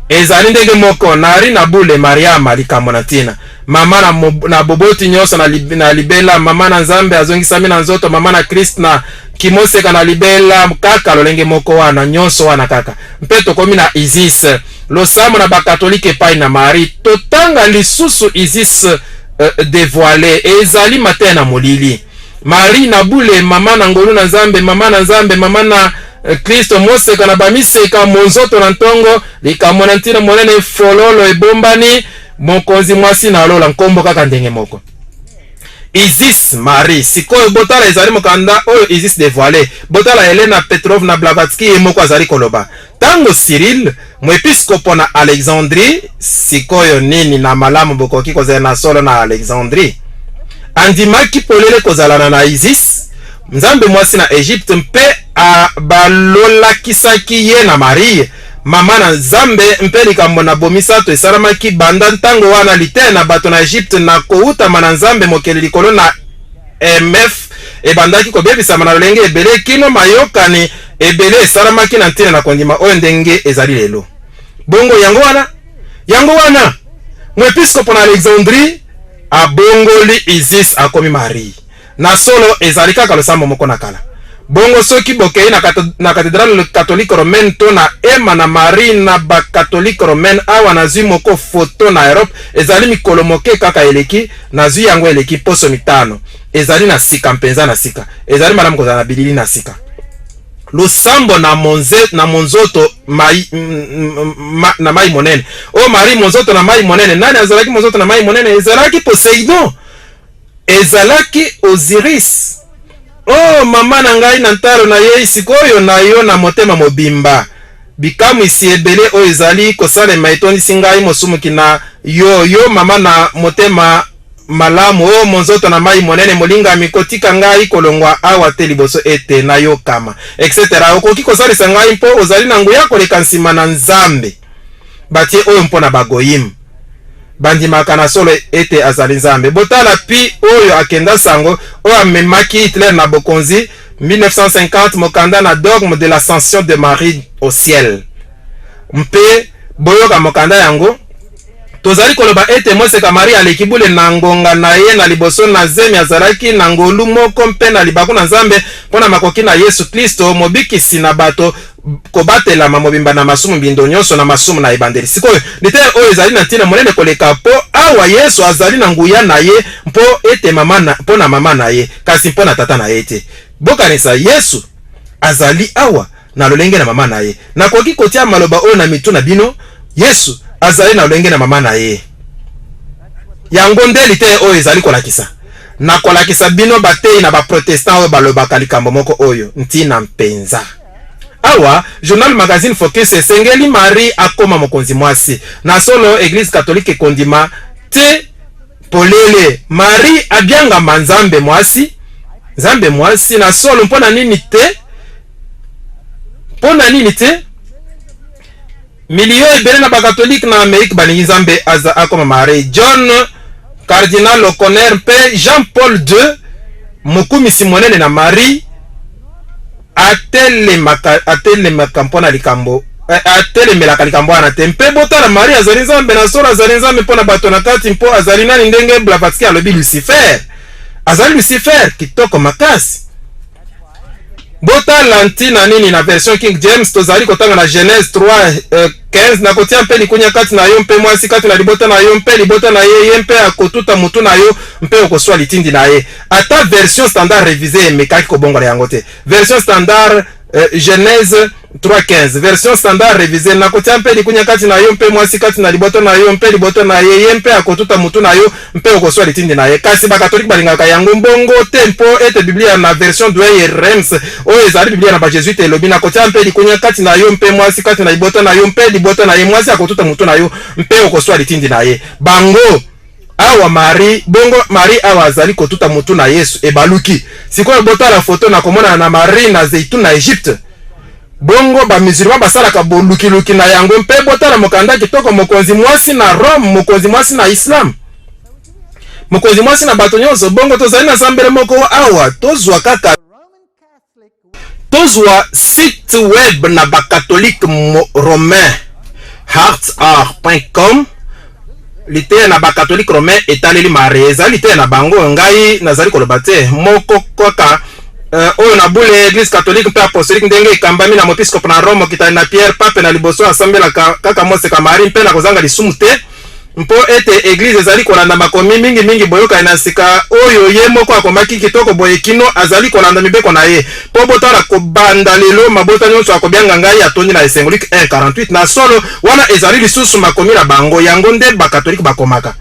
Ezali ndenge moko nari na bule Mariama likambo na tina. Mama na boboti nyonso na libela, mama na nzambe azongisami na nzoto, mama na Christ na kimoseka na libela kaka lolenge moko wana nyonso wana kaka. Mpe tokomi na Isis losamo na bakatolike pai na Marie totanga lisusu Isis dévoilé ezali matin na molili. Marie na bule mama na ngolu na nzambe, mama na nzambe, mama na Kristo moseka na bamiseka monzoto na ntongo likambo na ntina monene fololo ebombani mokonzi mwasi na lola nkombo kaka ndenge moko. Isis Marie sikoyo botala ezali mokanda oyo Isis dévoilé. Botala Helena Petrovna Blavatsky emoko azali koloba tango Cyril mwepiskopo na Alexandrie sikoyo nini na malamu bokoki kozala na solo na Alexandrie andimaki polele kozalana na Isis nzambe mwasi na Egypte mpe balolakisaki ye na Marie mama na nzambe mpe likambo na bomisato esalamaki banda ntango wana lite na bato na Egypte na koutama na nzambe mokeli likolo na MF ebandaki kobebisama na lolenge ebele kino mayokani ebele esalamaki na ntina na kondima oyo ndenge ezali lelo. Bongo yango wana mwepiskopo na Alexandrie abongoli Isis akomi Marie na solo ezali kaka losambo moko na kala. Bongo soki bokei na cathédrale catholique romaine to na ema na Marie na ba catholique romaine awa na zui moko foto na Europe ezali mikolo moke kaka eleki na zui yango eleki poso mitano ezali na sika mpenza na sika ezali malamu kozala na bilili na sika. Losambo na monzoto na mai monene o Marie monzoto na mai monene nani azalaki monzoto na mai monene? Ezalaki Poseidon, ezalaki Osiris. Oh mama na ngai na ntalo na ye sikoyo na yo na motema mobimba bikamu isi ebele o ezali kosalema etondisi ngai mosumuki na yo mama na motema malamu o monzoto na mai monene molinga mikotika ngai kolongwa awa te liboso ete na yo kama etc. Okoki kosalisa ngai mpo ozali na nguya koleka nsima na nzambe batie oyo mpo na bagoyim bandimaka na solo ete azali nzambe. Botala pi oyo akenda sango oyo amemaki Hitler na bokonzi 1950 mokanda na dogme de l'ascension de Marie au ciel. Mpe boyoka mokanda yango tozali koloba ete moseka Marie aleki bule na ngonga na ye na liboso na zemi azalaki na ngolu moko mpe na libaku na nzambe mpona makoki na Yesu Kristo mobikisi na bato kobatela mobimba na masumu bindo nyonso na masumu na ebandeli. Sikoyo lite oyo ezali na ntina monene koleka po awa Yesu azali na nguya na ye mpo ete mpo na mama na ye kasi mpo na tata na ye te. Bokanisa Yesu azali awa na lolenge na mama na ye. Nakoki kotia maloba oyo na mitu na bino Yesu azali na lolenge na mama na ye. Yango nde lite oyo ezali kolakisa. Na kolakisa bino batei na ba protestant oyo balobaka likambo moko oyo ntina mpenza. Awa journal magazine Focus esengeli Marie akoma mokonzi mwasi na solo Église catholique kondima te polele Marie abianga manzambe mwasi nzambe mwasi na solo mpona nini te milio ebele na bakatolike na Amerika baningi nzambe aza akoma Marie. John Cardinal O'Connor mpe Jean Paul II mokumisi monene na Marie atelemaka mpona likambo atelemela likambo wana te mpe botala Marie azali nzambe na solo azali nzambe mpona bato na kati mpo azali nani ndenge Blavatsky alobi Lucifer azali Lucifer kitoko makasi. Botala ntina nini na version King James tozali kotanga na Genèse 3:15 na kotia mpe likunya kati na yo mpe mwasi kati na libota na yo mpe libota na ye mpe akotuta mutu na yo mpe okoswa litindi na ye. Ata version standard révisée emekaki kobongola yango te. Version standard Genèse 3:15 version standard révisée na kotia mpe likunya kati na yo mpe mwasi kati na libota na yo mpe libota na ye mpe akotuta mutu na yo mpe okoswa litindi na ye. Kasi ba catholique balingaka yango mbongo te mpo ete Biblia na version Douay Reims oyo ezali Biblia na ba Jésuite elobi na kotia mpe likunya kati na yo mpe mwasi kati na libota na yo mpe libota na ye mwasi akotuta mutu na yo mpe okoswa litindi na ye. Bango awa Marie bongo Marie awa azali kotuta mutu na Yesu ebaluki sikoyo botala photo na komona na Marie na Zeitun na Egypte bongo ba musulman basalaka boluki na yango mpe botala mokanda kitoko mokonzi mwasi na Rome mokonzi mwasi na Islam mokonzi mwasi na bato nyonso bongo tozali na sambele moko awa tozwa kaka tozwa site web na ba catholique romain heartsart.com lite na ba catholique romain etaleli Marie ezali te na bango ngai nazali koloba te moko koka oyo na bule église catholique mpe apostolique ndenge ekambami na mopiscope na Rome kitali na Pierre pape na liboso asambelaka kaka moseka Marie mpe na kozanga lisumu te mpo ete église ezali kolanda makomi mingi boyoka na sika oyo ye moko akomaki kitoko boye kino azali kolanda mibeko na ye po botala kobanda lelo mabota nyonso akobianga ngai atondi na esengo Luc 1:48 na solo wana ezali lisusu makomi na bango yango nde ba catholique bakomaka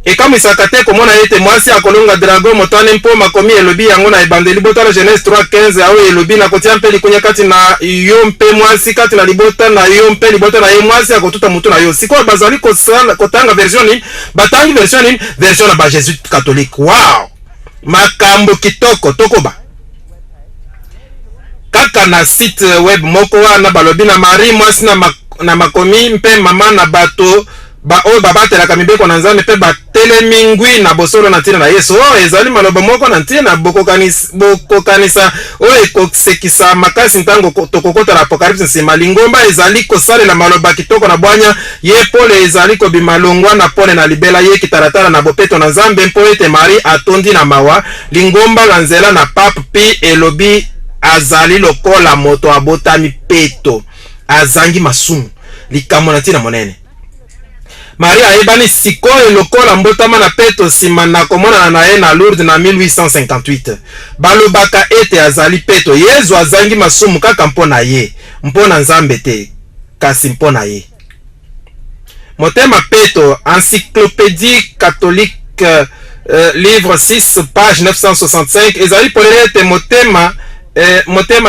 ekamisaka te komona ete mwasi akolonga dragon motane mpo makomi elobi yango na ebandeli botala Genèse 3:15 awo elobi na kotia mpe likunya kati na yo mpe mwasi kati na libota na yo mpe libota na ye mwasi akotuta mutu na yo sikoyo bazali kotanga version nini batangi version nini version na ba Jésuite catholique. Wow makambo kitoko tokoba kaka na site web moko wana balobi na Marie mwasi na makomi mpe mama na bato ba oyo babatelaka mibeko na Nzambe mpe batelemi ngwi na bosolo na ntina na Yesu oyo ezali maloba moko na ntina bokokanisa oyo ekosekisa makasi ntango tokokota na Apocalypse nsima lingomba ezali kosalela maloba kitoko na bwanya ye pole ezali kobima longwa na pole na libela ye kitaratala na bopeto na Nzambe mpo ete Marie atondi na mawa lingomba na nzela na pape pi elobi azali lokola moto abotami peto azangi masumu likambo na ntina monene. Maria ayebani sikoyo lokola mbotama na peto sima na komona na ye na Lourdes na 1858 balobaka ete azali peto Yesu azangi masumu kaka mpona ye mpona Nzambe te kasi mpona ye. Motema peto encyclopédie catholique livre 6 page 965 ezali polele ete motema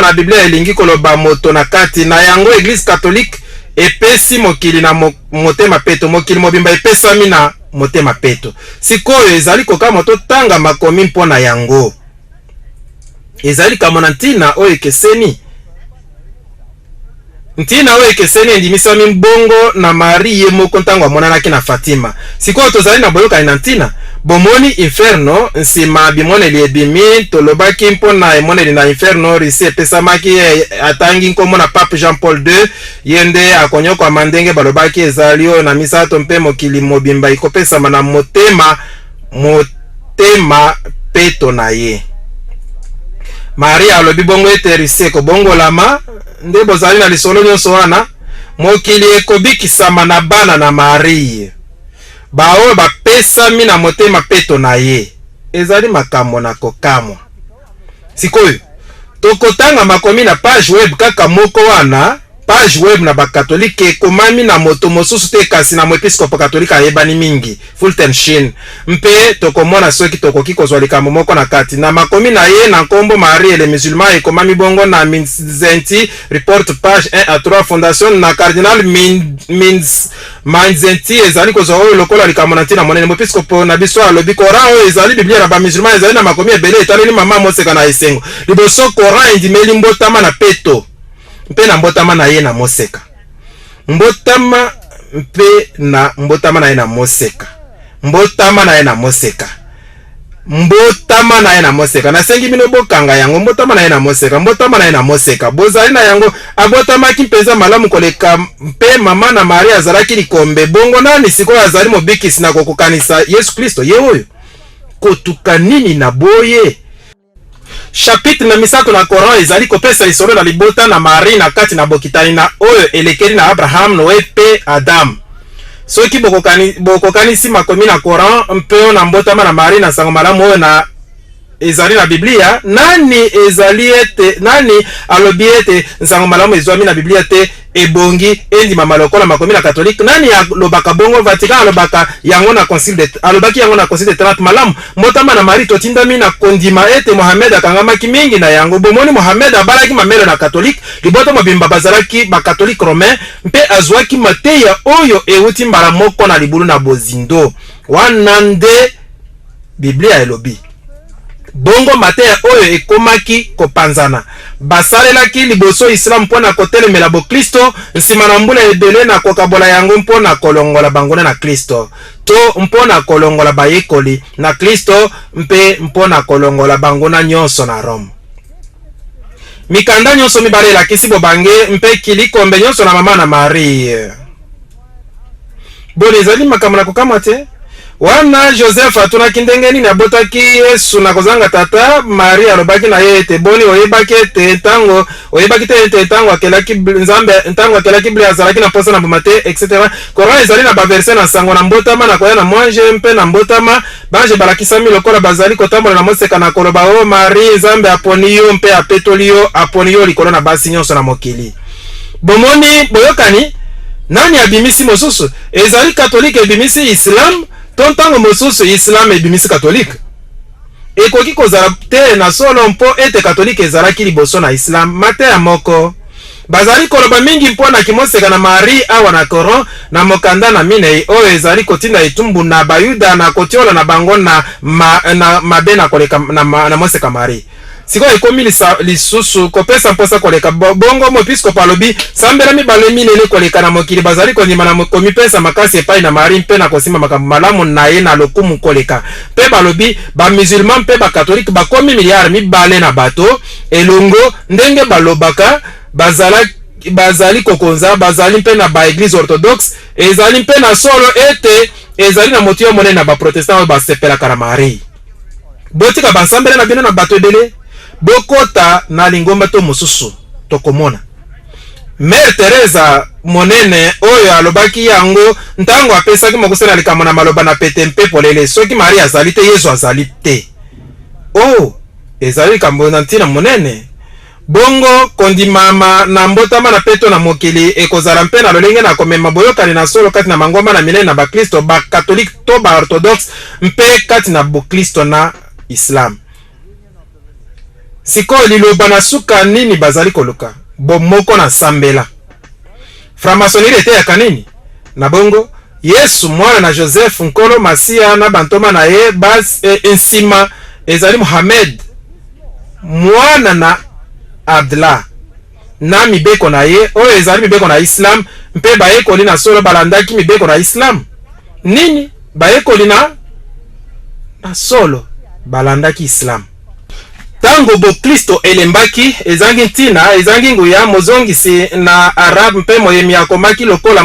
na Biblia elingi koloba moto na kati na yango église catholique epesi mokili na motema peto mokili mobimba epesami na motema peto sikoyo ezali koka moto tanga makomi mpona yango ezali kamona ntina oyo ekeseni endimisami mbongo na Marie ye moko ntango amonanaki na Fatima sikoyo tozali na boyokani na ntina bomoni inferno nsima bimoneli ebimi tolobaki mpona emoneli na inferno risi epesamaki atangi nkombo na Pape Jean Paul II ye nde akonyokwa ndenge balobaki ezali oyo na misato mpe mokili mobimba ikopesama na motema peto na ye. Maria alobi bongo ete risi ekobongolama nde bozali na lisolo nyonso wana mokili ekobikisama na bana na Marie baoyo bapesami na motema peto na ye ezali makambo na kokamwa sikoyo tokotanga makomi na page web kaka moko wana page web na bakatolike ekomami na moto mosusu te kasi na moepiskopo katolike ayebani mingi Fulton Sheen mpe tokomona soki tokoki kozwa likambo moko na kati na makomi na ye na nkombo Marie le musulman ekomami bongo na Minzenti report page 1 à 3 fondation na cardinal Minzenti ezali kozwa oyo lokola likambo na ntina monene moepiskopo na biso alobi Coran oyo ezali Biblia na ba musulman ezali na makomi ebele etaleli mama moseka na esengo liboso Coran endimeli mbotama na peto mpe na mbotama na ye na moseka mbotama mpe na mbotama na ye na moseka mbotama na ye na moseka mbotama na ye na moseka na sengi bino bokanga yango mbotama na ye na moseka mbotama na ye na moseka bozali na yango abotamaki mpeza malamu koleka mpe mama na Maria azalaki likombe bongo nani sikoyo azali mobikisi na kokokanisa Yesu Kristo ye oyo kotuka nini na boye. Chapitre na misato na Coran ezali kopesa lisolo na libota na Marie na kati na bokitani na oyo elekeli na Abraham Noe pe Adam. Soki bokokanisi makomi na Coran mpe na mbotama na Marie na sango malamu oyo na ezali na Biblia nani alobi ete nsango malamu ezwami na Biblia te ebongi endima malokola makomi na Catholique nani alobaka bongo. Vatican alobaka yango na alobaki yango na concile de 30 malamu mbotama na Marie totindami na kondima ete Mohamed akangamaki mingi na yango bomoni Mohamed abalaki mamelo na Catholique libota mobimba bazalaki ba Catholique romain mpe azwaki mateya oyo euti mbala moko na libulu na bozindo wana nde Biblia elobi. Bongo mateya oyo ekomaki kopanzana basalelaki liboso Islam mpona kotelemela bo Kristo nsima na mbula ebele na kokabola yango mpona kolongola bangona na Kristo to mpona kolongola bayekoli na Kristo mpe mpona kolongola bangona nyonso na Rome. Mikanda nyonso mibale elakisi bobange mpe kilikombe nyonso na mama na Marie. Boni ezali makambo na kokama te. Wana Joseph atunaki ndenge nini abotaki Yesu na kozanga tata Maria alobaki na ye ete boni oyebaki ete tango akelaki Nzambe tango akelaki Biblia azalaki na posa na bomate etc. Coran ezali na baverse na sango na mbotama na koya na mwanje mpe na mbotama banje balakisami lokola bazali kotambola na moseka na koloba o Marie Nzambe aponi yo mpe apetoli yo aponi yo likolo na basi nyonso na mokili. Bomoni boyokani nani abimisi mosusu ezali Catholique ebimisi Islam tontango mosusu Islam ebimisi Catholique ekoki kozala te na solo mpo ete Catholique ezalaki liboso na Islam mateya moko bazali koloba mingi mpona kimoseka na Marie awa na Coran na mokanda na minei oyo ezali kotinda etumbu na bayuda na kotiola na bango na mabe na koleka na moseka Marie siko ekomi lisusu kopesa mposa koleka bongo moepiskopo alobi sambela mibale minene koleka na mokili bazali kondima na komipesa makasi epai na Marie mpe na kosima makambo malamu na ye na lokumu koleka mpe balobi bamusulman mpe bakatolike bakomi miliare mibale na bato elongo ndenge balobaka bazali kokonza bazali mpe na baeglise orthodoxe ezali mpe na solo ete ezali na motiyo monene na baprotestant oyo basepelaka na Marie. Botika basambela na bino na bato ebele bokota na lingomba to mosusu tokomona Mère Teresa monene oyo alobaki yango ntango apesaki mokosela likambo na maloba na pete mpe polele soki Maria azali te Yesu azali te. Ezali likambo na ntina monene bongo kondimama na mbotama na peto na mokili ekozala mpe na lolenge na komema boyokani na solo kati na mangoma na minene na bakristo bakatolike to baorthodoxe mpe kati na bokristo na Islam. Sikoyo liloba na suka nini bazali koluka bomoko na sambela franc-maçonnerie ete yaka nini na bongo Yesu mwana na Joseph nkolo Masia na bantoma na ye ensima ezali Mohamed mwana na Abdullah na mibeko na ye oyo ezali mibeko na Islam mpe bayekoli na solo balandaki mibeko na Islam nini bayekoli na solo balandaki Islam. Tango bo Kristo elembaki ezangi ntina ezangi nguya mozongisi na Arab mpe moyemi akomaki lokola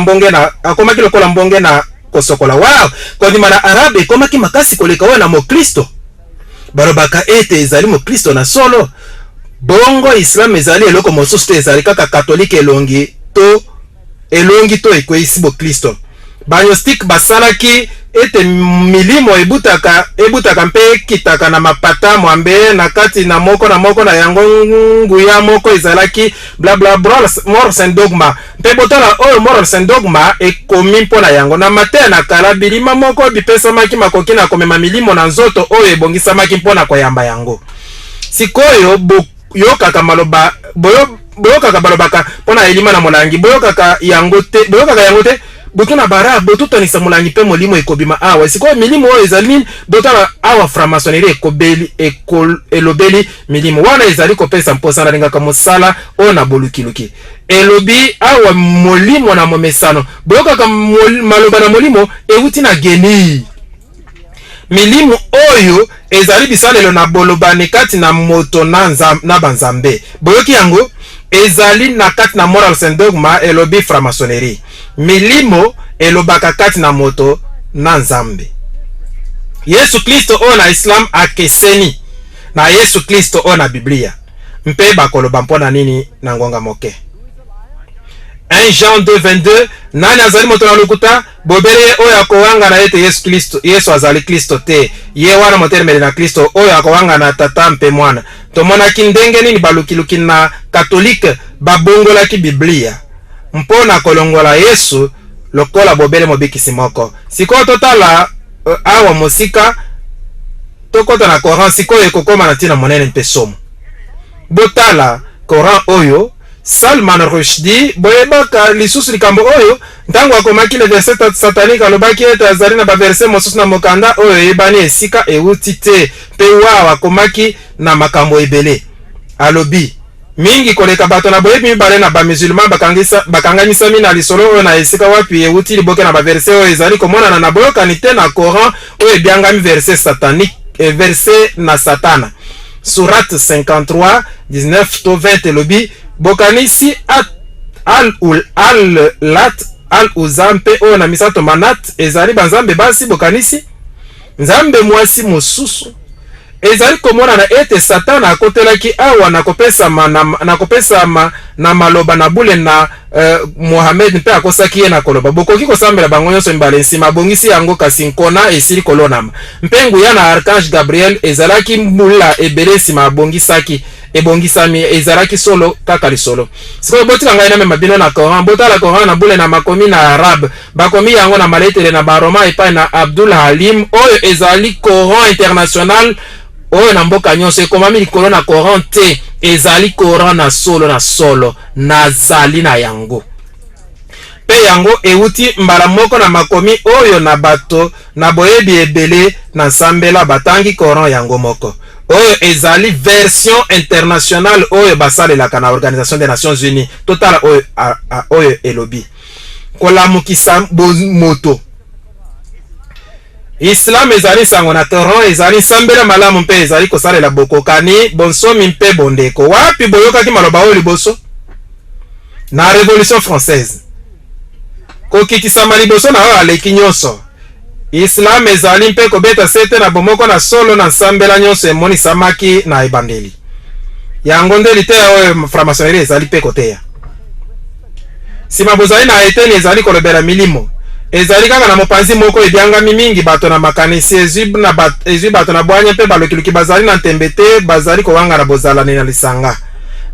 mbonge na kosokola wow kondima na Arab ekomaki makasi koleka wana mo Kristo barobaka ete ezali mo Kristo na solo bongo Islam ezali eloko mosusu te ezali kaka katolike elongi to ekweisi bo Kristo bagnostic basalaki ete milimo ebutaka mpe kitaka na mapata mwambe na kati na moko na yango nguya moko ezalaki bla bla moral saint dogma mpe botala oyo moral saint dogma ekomi mpona yango na mateya na kala bilima moko bipesamaki makoki na komema milimo na nzoto oyo ebongisamaki mpona koyamba yango. Sikoyo boyokaka maloba boyokaka balobaka mpona elima na molangi boyokaka yango te botuna bara botutanisa molangi pe molimo ekobima awa sikoyo milimo oyo ezali botala awa franc-maçonnerie elobeli milimo wana ezali kopesa mposa na lingaka mosala oyo na bolukiluki elobi awa molimo na momesano boyokaka maloba na molimo euti na geni milimo oyo ezali bisalelo na bolobani kati na moto na banzambe boyoki yango ezali na kati na moral saint dogma elobi franc-maçonnerie milimo elobaka kati na moto na nzambe Yesu Kristo o na Islam akeseni na Yesu Kristo o na Biblia mpe bakoloba mpona nini na ngonga moke 1 Jean 2:22 nani azali moto na lokuta bobele oyo akowanga na ete Yesu Kristo Yesu azali Kristo te ye wana motelemeli na Kristo oyo akowanga na tata mpe mwana tomonaki ndenge nini balukiluki na katolike babongolaki Biblia mpona kolongola Yesu lokola bobele mobikisi moko sikoyo totala awa mosika tokota na Coran sikoyo ekokoma na ntina monene mpe somo botala Coran oyo Salman Rushdie boyebaka lisusu likambo oyo ntango akomaki le verset satanique alobaki ete azali na baverse mosusu na mokanda oyo eyebani esika euti te mpe wawa akomaki na makambo ebele alobi mingi koleka bato na boyebi mibale na bamusulman bakanganisami na lisolo oyo na esika wapi euti liboke na baverse oyo ezali komonana na boyokani te na Coran oyo ebyangami verse satanique verse na satana Surat 53 19-20 elobi bokanisi al-lat al-uzampe oyo na misato manat ezali banzambe basi bokanisi nzambe mwasi mosusu ezali komona na ete satana akotelaki awa nakopesa na maloba na bule na Mohamed mpe akosaki ye na koloba bokoki kosambela bango nyonso mibale nsima abongisi yango kasi nkona esili kolonama mpe nguya na archange Gabriel ezalaki mbula ebele nsima abongisaki ebongisami ezalaki solo kaka lisolo sikoyo botika ngai na mema bino na Coran botala Coran na bule na makomi na arabe bakomi yango na maletere na baroma epai na Abdul Halim oyo ezali Coran international oyo na mboka nyonso ekomami likolo na Coran te ezali Coran na solo nazali na yango pe yango euti mbala moko na makomi oyo na bato na boyebi ebele na sambela batangi Coran yango moko oyo ezali version internationale oyo basalelaka na Organisation des Nations Unies totala oyo elobi kolamukisa moto Islam ezali sango na Coran ezali sambela malamu mpe ezali kosalela bokokani bonsomi mpe bondeko wapi boyokaki maloba oyo liboso na Révolution française kokikisama liboso na oyo aleki nyonso Islam ezali mpe kobeta sete na bomoko na solo na sambela nyonso emonisamaki na ebandeli yango nde liteya oyo franc-maçonnerie ezali mpe koteya sima bozali na eteni ezali kolobela milimo ezali kaka na mopanzi moko ebyangami mingi bato na makanisi ezwi bato na bwanya mpe balokiluki bazali na ntembe te bazali kowanga na bozalani na lisanga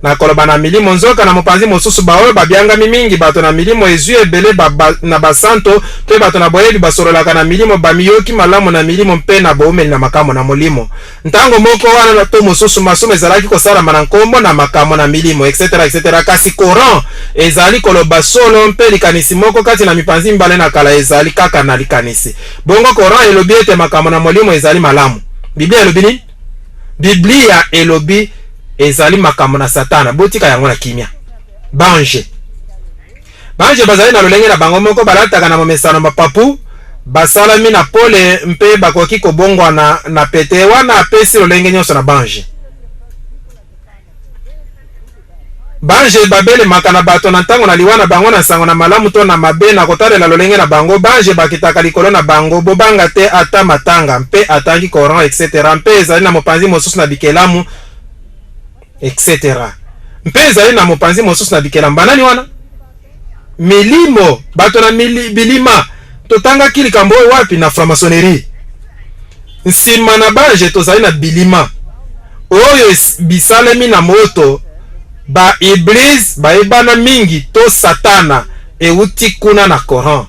na koloba na milimo nzoka na mopanzi mosusu baoyo babyangami mingi bato na milimo ezwi ebele na basanto mpe bato na boyebi basololaka na milimo bamiyoki malamu na milimo mpe na boumeli na makambo na molimo ntango moko wana na to mosusu masumu ezalaki kosalama na nkombo na makambo na milimo etc. kasi Coran ezali koloba solo mpe likanisi moko kati na mipanzi mibale na kala ezali kaka na likanisi bongo Coran elobi ete makambo na molimo ezali malamu Biblia elobi nini? Biblia elobi ezali makambo na satana botika yango na kimia bange bazali na lolenge na bango moko balataka na momesano mapapu basalami na pole mpe bakoki kobongwa na pete wana apesi lolenge nyonso na bange babele makana bato na ntango na liwana bango na sango na malamu to na mabe na kotalela lolenge na bango bange bakitaka likolo na bango bobanga te ata matanga mpe atangi Coran etc mpe ezali na mopanzi mosusu na bikelamu etc. mpe ezali na mopanzi mosusu na bikela mbanani wana milimo bato na bilima totangaki likambo oyo wapi na franc-maçonnerie nsima na bange tozali na bilima oyo bisalemi na moto ba iblis bayebana mingi to satana euti kuna na Coran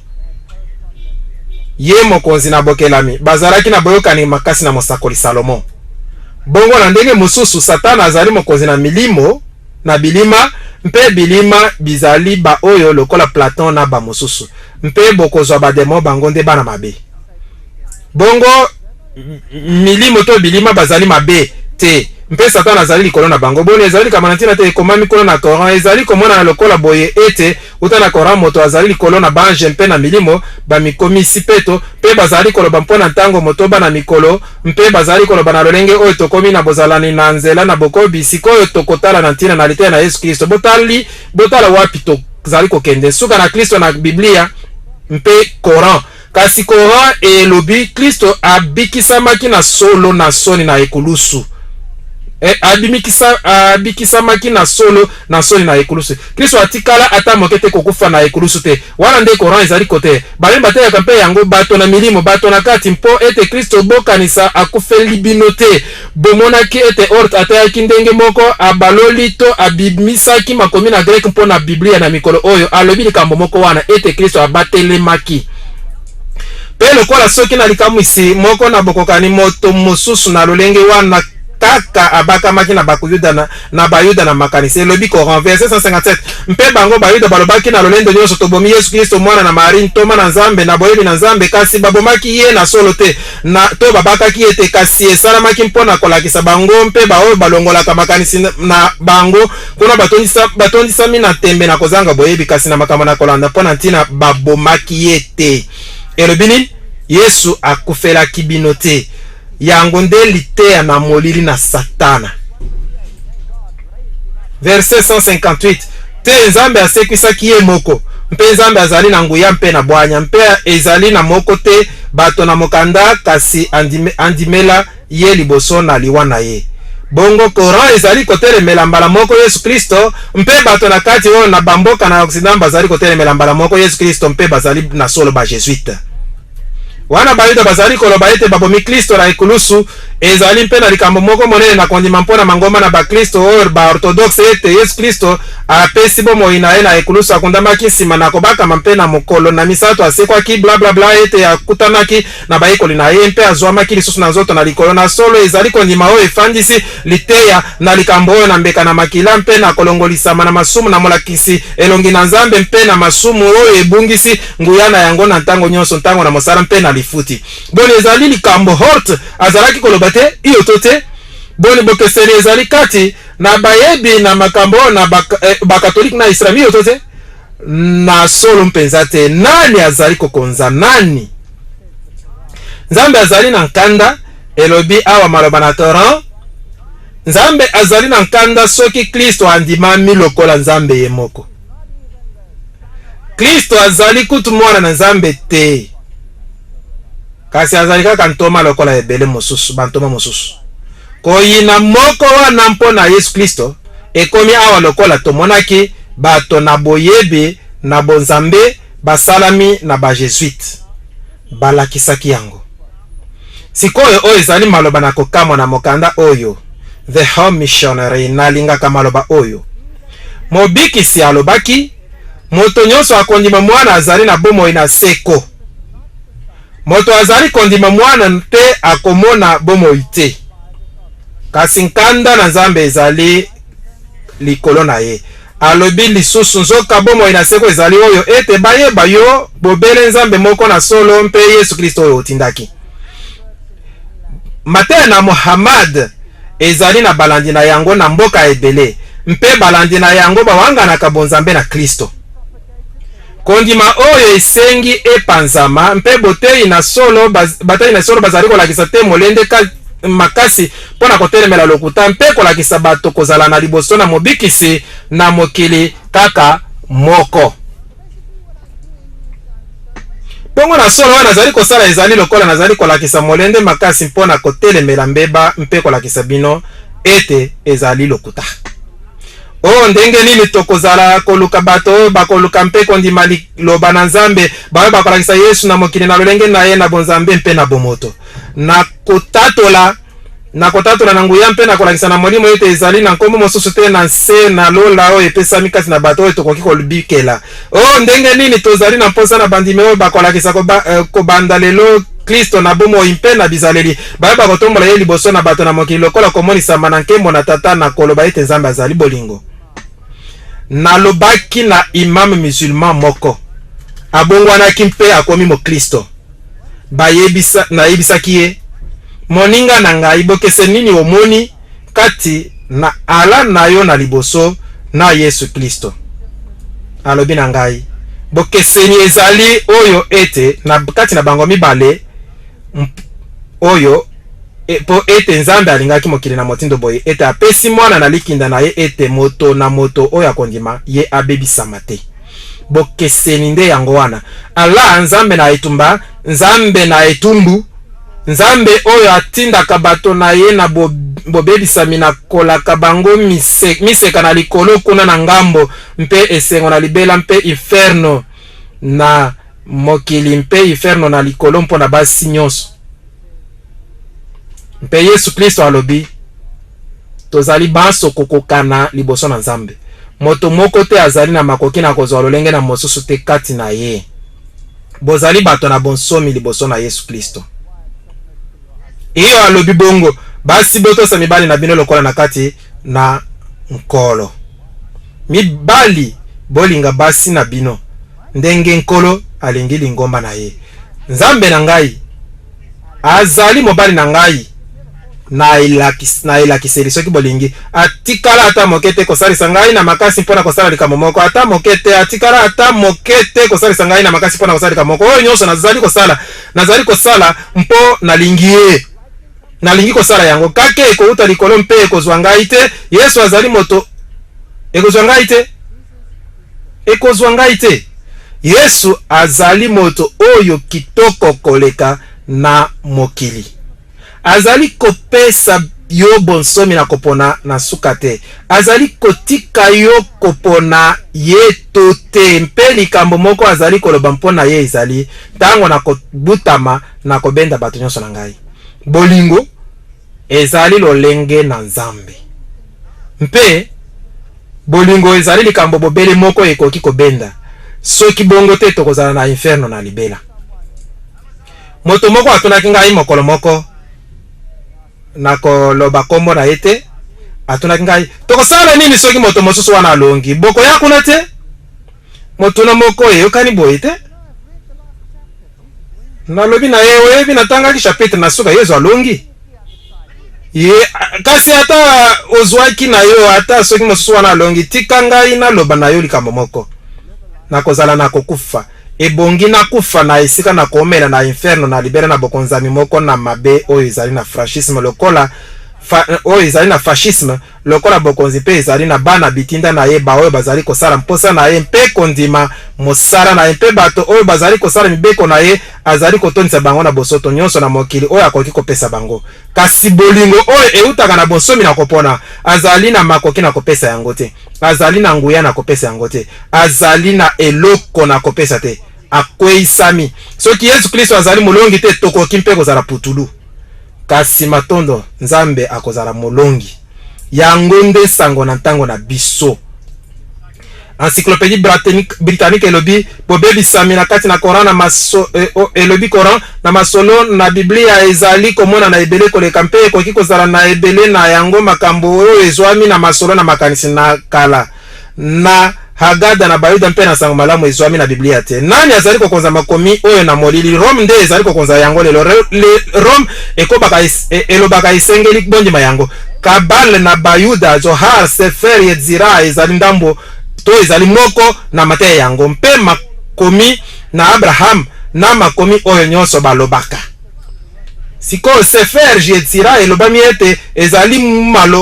ye mokonzi na bokelami bazalaki na boyokani makasi na mosakoli Salomon bongo na ndenge mosusu satana azali mokonzi na milimo na bilima mpe bilima bizali ba oyo lokola Platon na ba mosusu mpe bokozwa ba demo bango nde bana mabe bongo milimo to bilima bazali mabe te mpe Satan azali likolo na bango. Boni ezali kama natina te ekomami kuna na Coran, ezali komona na lokola boye ete uta na Coran moto azali likolo na bange mpe na milimo ba mikomisi peto mpe bazali koloba mpona ntango motoba na mikolo mpe bazali koloba na lolenge oyo tokomi na bozalani na nzela na bokobi sikoyo tokotala na ntina na lite na Yesu Kristo. Botala wapi tozali kokende suka na Kristo na Biblia mpe Coran. Kasi Coran elobi Kristo abikisamaki na solo na soni na ekulusu. Abikisamaki na solo na soni na ekulusu. Kristo atikala ata mokete kokufa na ekulusu te. Wana nde Coran ezali kote. Balemba te ya kampe yango bato na milimo bato na kati mpo ete Kristo bokanisa akufeli bino te. Bomonaki ete ort atayaki ndenge moko abaloli to abimisaki makomi na grek mpo na Biblia na mikolo oyo alobi likambo moko wana ete Kristo abatelemaki. Pe lokola soki na likamwisi moko na bokokani moto mosusu na lolenge wana kaka abakamaki na bakuyuda na bayuda na makanisi. Elobi Coran verset 157 mpe bango bayuda balobaki na lolendo nyonso tobomi Yesu Kristo mwana na Maria ntoma na Nzambe na boyebi na Nzambe kasi babomaki ye na solo te na to babakaki ete kasi esalamaki mpona kolakisa bango mpe baoyo balongolaka makanisi na bango kuna batondisami na tembe na kozanga boyebi kasi na makambo na kolanda mpona ntina babomaki ye te. Elobi nini? Yesu akufelaki bino te. Yango nde liteya na molili na Satana. Verset 158 te Nzambe asekwisaki ye moko mpe Nzambe azali na nguya mpe na bwanya mpe ezali na moko te bato na mokanda kasi andimela ye liboso na liwa na ye. Bongo Coran ezali kotelemela mbala moko Yesu Kristo mpe bato na kati oyo na bamboka na Occident bazali kotelemela mbala moko Yesu Kristo mpe bazali na solo ba Jesuite. Wana bayuda bazali koloba ete babomi Kristo na ekulusu ezali mpe na likambo moko monene na kondima mpona mangoma na bakristo oyo ba orthodoxe ete Yesu Kristo apesi bomoi na ye na ekulusu akundamaki nsima na kobakama mpe na mokolo na misato asekwaki blablabla ete akutanaki na bayekoli na ye mpe azwamaki lisusu na nzoto na likolo na solo ezali kondima oyo efandisi liteya na likambo oyo na mbeka na makila mpe na kolongolisama na masumu na molakisi elongi na Nzambe mpe na masumu oyo ebungisi nguya na yango na ntango nyonso ntango na mosala mpe na lifuti. Boni ezali likambo hort azalaki koloba te iyo to te. Boni bokeseni ezali kati na bayebi na makambo na bakatolike na Islami iyo to te na solo mpenza te. Nani azali kokonza nani? Nzambe azali na nkanda elobi awa maloba na Coran. Nzambe azali na nkanda soki Kristo andimami lokola Nzambe ye moko. Kristo azali kutu mwana na Nzambe te. Kasi azali kaka ntoma lokola ebele mosusu bantoma mosusu. Koyina moko wana mpona Yesu Kristo ekomi awa lokola tomonaki bato na boyebi na bonzambe basalami na ba Jesuite balakisaki yango. Sikoyo oyo ezali maloba na kokamwa na mokanda oyo the home missionary nalingaka maloba oyo. Mobikisi alobaki moto nyonso akondima mwana azali na bomoi na seko. Moto azali kondima mwana te akomona bomoi te. Kasi nkanda na Nzambe ezali likolo na ye. Alobi lisusu nzoka bomoi na seko ezali oyo ete bayeba yo bobele Nzambe moko na solo mpe Yesu Kristo oyo otindaki. Mateya na Muhammad ezali na balandi na yango na mboka ebele mpe balandi na yango bawanganaka bonzambe na Kristo. Kondima oyo esengi epanzama mpe botei na solo bazali kolakisa te molende makasi pona kotelemela lokuta mpe kolakisa bato kozala na liboso na mobikisi na mokili kaka moko. Bongo na solo wana nazali kosala ezali lokola nazali kolakisa molende makasi mpona kotelemela mbeba mpe kolakisa bino ete ezali lokuta. Oh ndenge nini tokozala koluka bato bakoluka mpe kondima liloba na Nzambe bawe bakolakisa Yesu na mokili na lolenge na ye na bonzambe mpe na bomoto. Na kotatola na nguya mpe na kolakisa na molimo ete ezali na nkombo mosusu te na nse na lola oyo epesami kasi na bato oyo tokoki kolubikela. Oh ndenge nini tozali na mposa na bandime oyo bakolakisa kobanda lelo Kristo na bomoi mpe na bizaleli bayeba kotombola ye liboso na bato na mokili lokola komonisama na nkembo na tata na koloba ete Nzambe azali bolingo. Nalobaki na imam musulman moko abongwanaki mpe akomi mo Kristo nayebisaki ye moninga na ngai bokese nini omoni kati na ala na yo na liboso na Yesu Kristo. Alobi na ngai bokeseni ezali oyo ete na kati na bango mibale oyo po ete Nzambe alingaki mokili na motindo boye ete apesi mwana na likinda na ye ete moto na moto oyo akondima ye abebisama te. Bokeseni nde yango wana. Ala Nzambe na etumba, Nzambe na etumbu, Nzambe oyo atindaka bato na ye na bobebisami na kolaka bango miseka na likolo kuna na ngambo mpe esengo na libela mpe inferno na mokili mpe inferno na likolo mpo na basi nyonso. Mpe Yesu Kristo alobi tozali banso kokokana liboso na Nzambe. Moto moko te azali na makoki na kozwa lolenge na mosusu te kati na ye. Bozali bato na bonsomi liboso na Yesu Kristo. Iyo alobi bongo basi botosa mibali na bino lokola na kati na nkolo. Mibali bolinga basi na bino ndenge nkolo alingi lingomba na ye. Nzambe na ngai azali mobali na ngai na ilakiseli soki bolingi atikala ata mokete kosalisa ngai na makasi mpona kosala likambo moko ata mokete atikala ata mokete kosalisa ngai na makasi mpona kosala likambo moko oyo nyonso nazali kosala mpo nalingi kosala yango kake ekouta likolo mpe ekozwa ngai te. Yesu azali moto ekozwa ngai te. Yesu azali moto oyo kitoko koleka na mokili. Azali kopesa yo bonsomi na kopona na suka te. Azali kotika yo kopona ye tote mpe likambo moko azali koloba mpona ye ezali tango na kobutama na kobenda bato nyonso na ngai. Bolingo ezali lolenge na Nzambe. Mpe bolingo ezali likambo bobele moko ekoki kobenda. Soki bongo te tokozala na inferno na libela. Moto moko atunaki ngai mokolo moko na koloba kombo na ete atunaki ngai tokosala nini soki moto mosusu wana alongi boko ya kuna te. Moto na moko eyokani boye te. Nalobi na ye oyebi natangaki chapitre na suka Yesu alongi. Ye kasi ata ozwaki na yo ata soki mosusu wana alongi tika ngai na loba na yo likambo moko. Na kozala na kokufa. Ebongi na kufa na esika na komela na inferno na libera na bokonzami moko na mabe oyo ezali na fascisme lokola oyo ezali na fascisme lokola bokonzi pe ezali na bana bitinda na ye ba oyo bazali kosala mposa na ye mpe kondima mosala na ye mpe bato oyo bazali kosala mibeko na ye azali kotonisa bango na bosoto nyonso na mokili oyo akoki kopesa bango. Kasi bolingo oyo eutaka na bonsomi na kopona azali na makoki na kopesa yango te. Azali na nguya na kopesa yango te. Azali na eloko na kopesa te. Akweisami. Soki Yesu Kristo azali molongi te tokoki mpe kozala putulu. Kasi matondo Nzambe akozala molongi. Yango nde sango na ntango na biso. Encyclopédie britannique elobi bobebisami na kati na Coran na elobi Coran na masolo na Biblia ezali komona na ebele koleka mpe ekoki kozala na ebele na yango makambo oyo ezwami na masolo na makanisi na kala na Hagada na Bayuda mpe na sango malamu ezwami na Biblia te. Nani azali kokonza makomi oyo na molili? Rome nde ezali kokonza yango lelo. Rome elobaka isengeli bondima yango. Kabal na Bayuda, Zohar, Sefer, Yetzira ezali ndambo to ezali moko na mateya yango. Mpe makomi na Abraham na makomi oyo nyonso balobaka. Siko Sefer Yetzira elobami ete ezali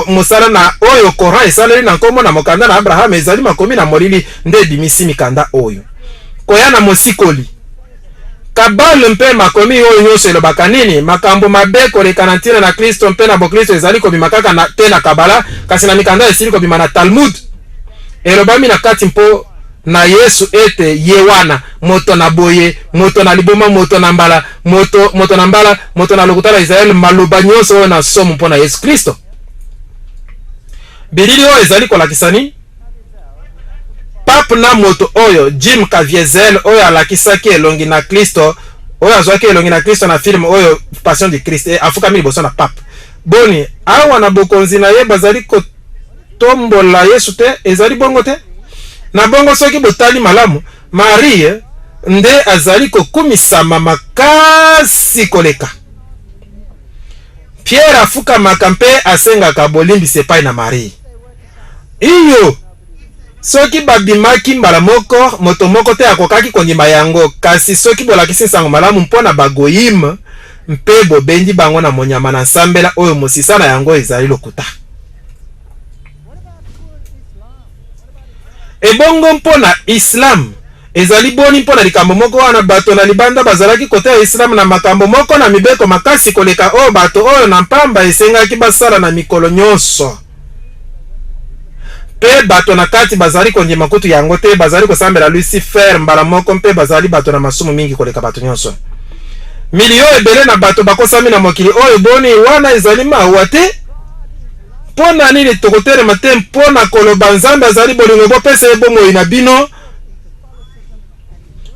mosala na oyo Koran esaleli na nkombo na mokanda na Abraham ezali makomi na molili nde bimisi mikanda oyo. Koya na mosikoli. Kabal mpe makomi oyo nyonso elobaka nini? Makambo mabe koleka na ntina na Kristo mpe na Bokristo ezali kobima kaka na te na Kabala kasi na mikanda esili kobima na Talmud. Elobami na kati mpo na Yesu ete ye wana moto na boye, moto na liboma, moto na mbala, moto na mbala, moto na lokuta la Israel maloba nyonso oyo na somo mpo na Yesu Kristo. Bilili oyo ezali kolakisa nini? Pape na moto oyo Jim Caviezel oyo alakisaki elongi na Kristo, oyo azwaki elongi na Kristo na film oyo Passion du Christ afukami liboso na Pape. Boni, awa na bokonzi na ye bazali kotombola Yesu te, ezali bongo te? Na bongo soki botali malamu, Marie nde azali kokumisama makasi koleka. Pierre afukamaka mpe asengaka bolimbisa epai na Marie. Iyo soki babimaki mbala moko moto moko te akokaki kondima yango, kasi soki bolakisi nsango malamu mpona bagoyime mpe bobendi bango na monyama na nsambela oyo mosisa na yango ezali lokuta. Ebongo mpona Islam ezali boni mpona likambo moko wana bato na libanda bazalaki kote ya Islam na makambo moko na mibeko makasi koleka oyo bato oyo na mpamba esengaki basala na mikolo nyonso. Pe bato na kati bazali kondima kutu yango te, bazali kosambela Lucifer mbala moko mpe bazali bato na masumu mingi koleka bato nyonso. Milio ebele na bato bakosami na mokili oyo boni wana ezali mawa te. Pona nini tokotelema te mpona koloba Nzambe azali bolingo bopesa ebomoi na bino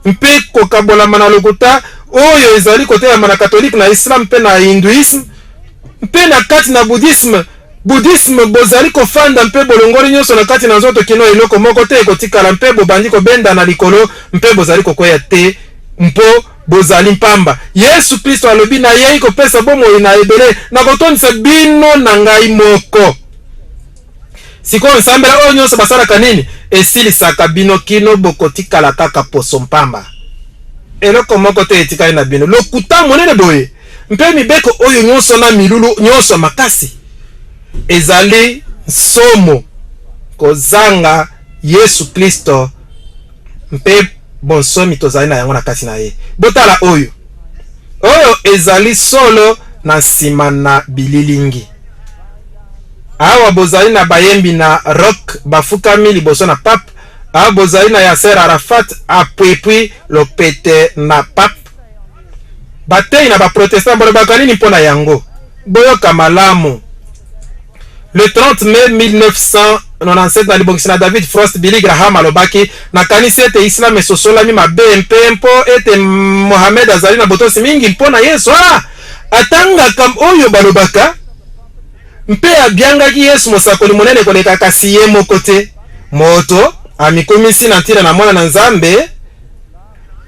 mpe kokabolama na lokuta oyo ezali kotelema na katolike na Islam mpe na Hinduisme mpe na kati na Buddhisme bozali kofanda mpe bolongoli nyonso na kati na nzoto kino eloko moko te ekotikala mpe bobandi kobenda na likolo mpe bozali kokoya te mpo bozali mpamba. Yesu Kristo alobi na yei kopesa bomoi na ebele na kotondisa bino na ngai moko. Sikoyo nsambela oyo nyonso basalaka nini? Esilisaka bino kino bokotikala kaka poso mpamba. Eloko moko te etikali na bino. Lokuta monene boye. Mpe mibeko oyo nyonso na milulu nyonso makasi ezali somo kozanga Yesu Kristo mpe bonsomi tozali na yango na kati na ye. Botala oyo ezali solo na nsima na bililingi. Awa bozali na bayembi na rock bafukami liboso na pape. Awa bozali na Yasser Arafat apwepwi lopete na pape. Batei na baprotestant bolobaka nini mpona yango? Boyoka malamu. Le 30 mai 1997 na libongisi na David Frost, Billy Graham alobaki na kanisi ete Islam esosolami mabe mpe mpo ete Mohamed azali na botosi mingi mpona Yesu. Atangaka oyo balobaka mpe abiangaki Yesu mosakoli monene koleka kasi ye moko te. Moto amikomisi na ntira na mwana na Nzambe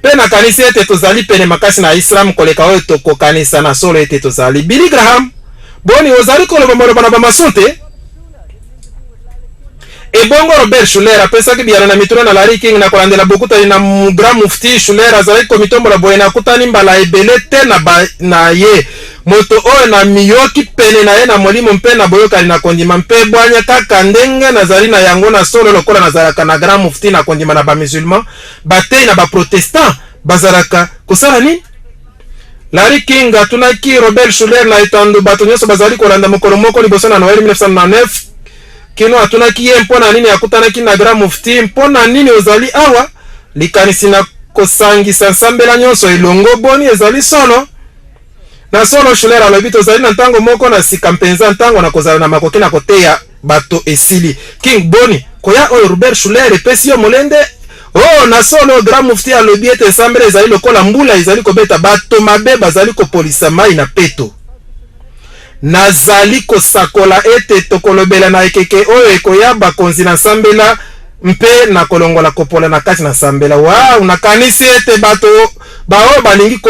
pe na kanisi ete tozali pene makasi na Islam koleka oyo tokokanisa na solo ete tozali. Billy Graham boni ozali koloba maloba na bamasote. Ebongo Robert Schuller apesaki biyana na mituna na Larry King na kolandela bokutani na Grand Mufti. Schuller azali komitombola boye na kutani mbala ebele te na ye moto oyo na miyoki pene na ye na molimo mpe na boyokani na kondima mpe bwanya kaka ndenge nazali na yango na solo lokola nazalaka na Grand Mufti na kondima na bamusulman batei na baprotestant bazalaka kosala nini? Larry King atunaki Robert Schuller na etando bato nyonso bazali kolanda mokolo moko liboso na Noel 1909 kino atunaki ye mpona nini akutanaki na Grand Mufti mpona nini ozali awa likanisi na kosangisa nsambela nyonso elongo boni ezali solo na solo. Schuller alobi tozali na ntango moko na sika mpenza ntango na kozala na makoki na koteya bato esili. King boni koya oyo Robert Schuller epesi yo molende na solo. Grand Mufti alobi ete nsambela ezali lokola mbula ezali kobeta bato mabe bazali kopolisa mai na peto. Nazali kosakola ete tokolobela na ekeke oyo ekoya bakonzi na nsambela mpe na kolongola kopola na kati na nsambela. Nakanisi ete bato bao balingi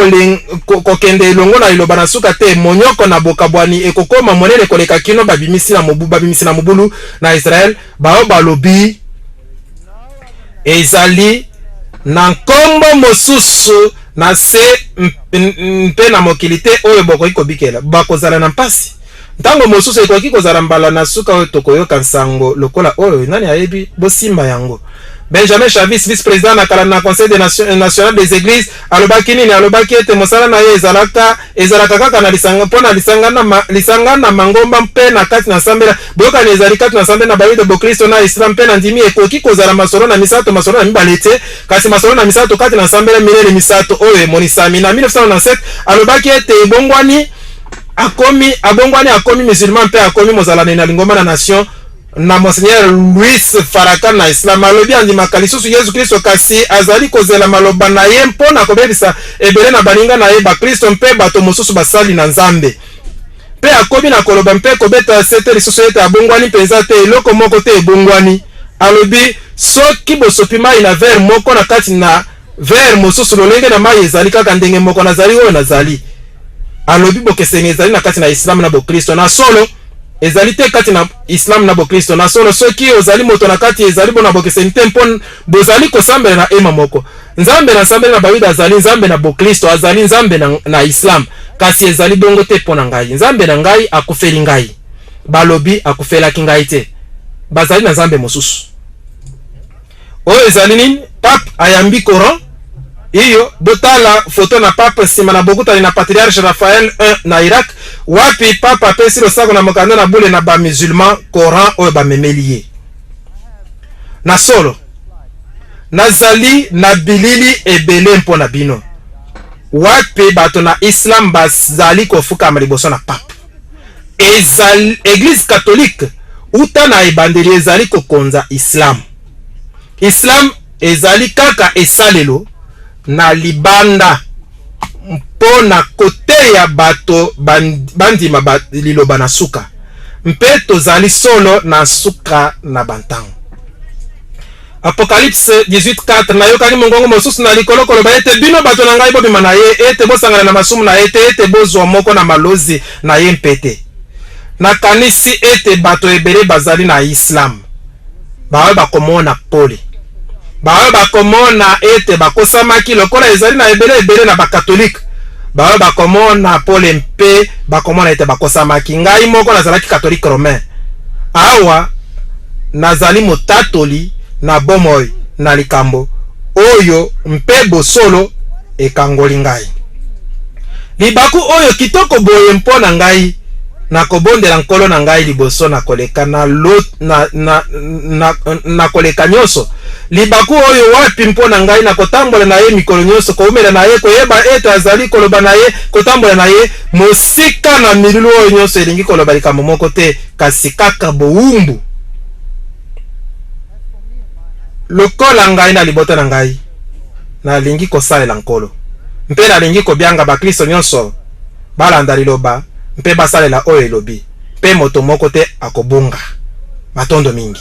kokende elongo na iloba na suka te monyoko na bokabwani ekokoma monene koleka kino babimisi na mobulu na Israel. Bao balobi ezali na nkombo mosusu na se mpe na mokili te oyo bokoki kobikela bakozala na mpasi. Ntango mosusu ekoki kozala mbala na suka oyo tokoyoka nsango lokola oyo nani ayebi bosimba yango. Benjamin Chavis, vice-président na Conseil national des églises, alobaki nini? Alobaki ete mosala na ye ezalaka kaka na lisanga mpona lisanga na mangomba mpe na kati na nsambela. Boyoka ezali kati na nsambela na bayuda bokristo na Islam mpe na ndimi ekoki kozala masolo na misato masolo na mibale te kasi masolo na misato kati na nsambela milele misato oyo emonisami. Na 1997 alobaki ete abongwani akomi musulman mpe akomi mozalani na lingomba na nation na Monseigneur Louis Farrakhan na Islam. Alobi andimaka lisusu Yesu Kristo kasi azali kozela maloba na ye mpona kobebisa ebele na baninga na ye bakristo mpe bato mosusu basali na Nzambe mpe akomi na koloba mpe kobeta sete lisusu ete abongwani mpenza te eloko moko te ebongwani. Alobi soki bosopi mai na verre moko na kati na verre mosusu lolenge na mai ezali kaka ndenge moko nazali oyo nazali. alobi bokeseni ezali na kati na Islam na bokristo na solo ezali te kati na Islam na bokristo na solo soki ozali moto na kati ezali bona bokeseni te mpon bozali kosambela na ema moko nzambe na sambela na bayuda azali nzambe na bokristo azali nzambe na Islam kasi ezali bongo te pona ngai nzambe na ngai akufeli ngai balobi akufelaki ngai te bazali na nzambe mosusu oyo ezali nini pape ayambi Coran iyo botala foto na pape sima na bokutani na patriarche Raphaël I na Irak wapi pape apesi losako na mokanda na bule na ba musulman Coran oyo bamemeli na solo nazali na bilili ebele mpona bino wapi bato na Islam bazali kofukama liboso na pape ezali église catholique uta na ebandeli ezali kokonza Islam ezali kaka esalelo na libanda mpona kote ya bato bandima liloba na suka mpe tozali solo na suka na bantango. Apocalypse 18:4 na yokani mongongo mosusu na likolo koloba ete bino bato na ngai bobima na ye ete bosangana na masumu na ete bozwa moko na malozi na ye mpete na kanisi ete bato ebele bazali na Islam bawe bakomona pole bawe bakomona ete bakosamaki lokola ezali na ebele na bakatolike bawe bakomona pole mpe bakomona ete bakosamaki ngai moko nazalaki katolike romain awa nazali motatoli na bomoi na likambo oyo mpe bosolo ekangoli ngai libaku oyo kitoko boye mpona ngai na kobondela nkolo na ngai liboso na koleka na koleka nyoso libaku oyo wapi mpona ngai na kotambola na ye mikolo nyoso koumela na ye koyeba ete azali koloba na ye kotambola na ye mosika na milulu oyo nyoso elingi koloba likambo moko te kasi kaka bowumbu lokola ngai na libota na ngai nalingi kosalela nkolo mpe nalingi kobyanga bakristo nyonso balanda liloba mpe basalela oyo elobi mpe moto moko te akobunga matondo mingi.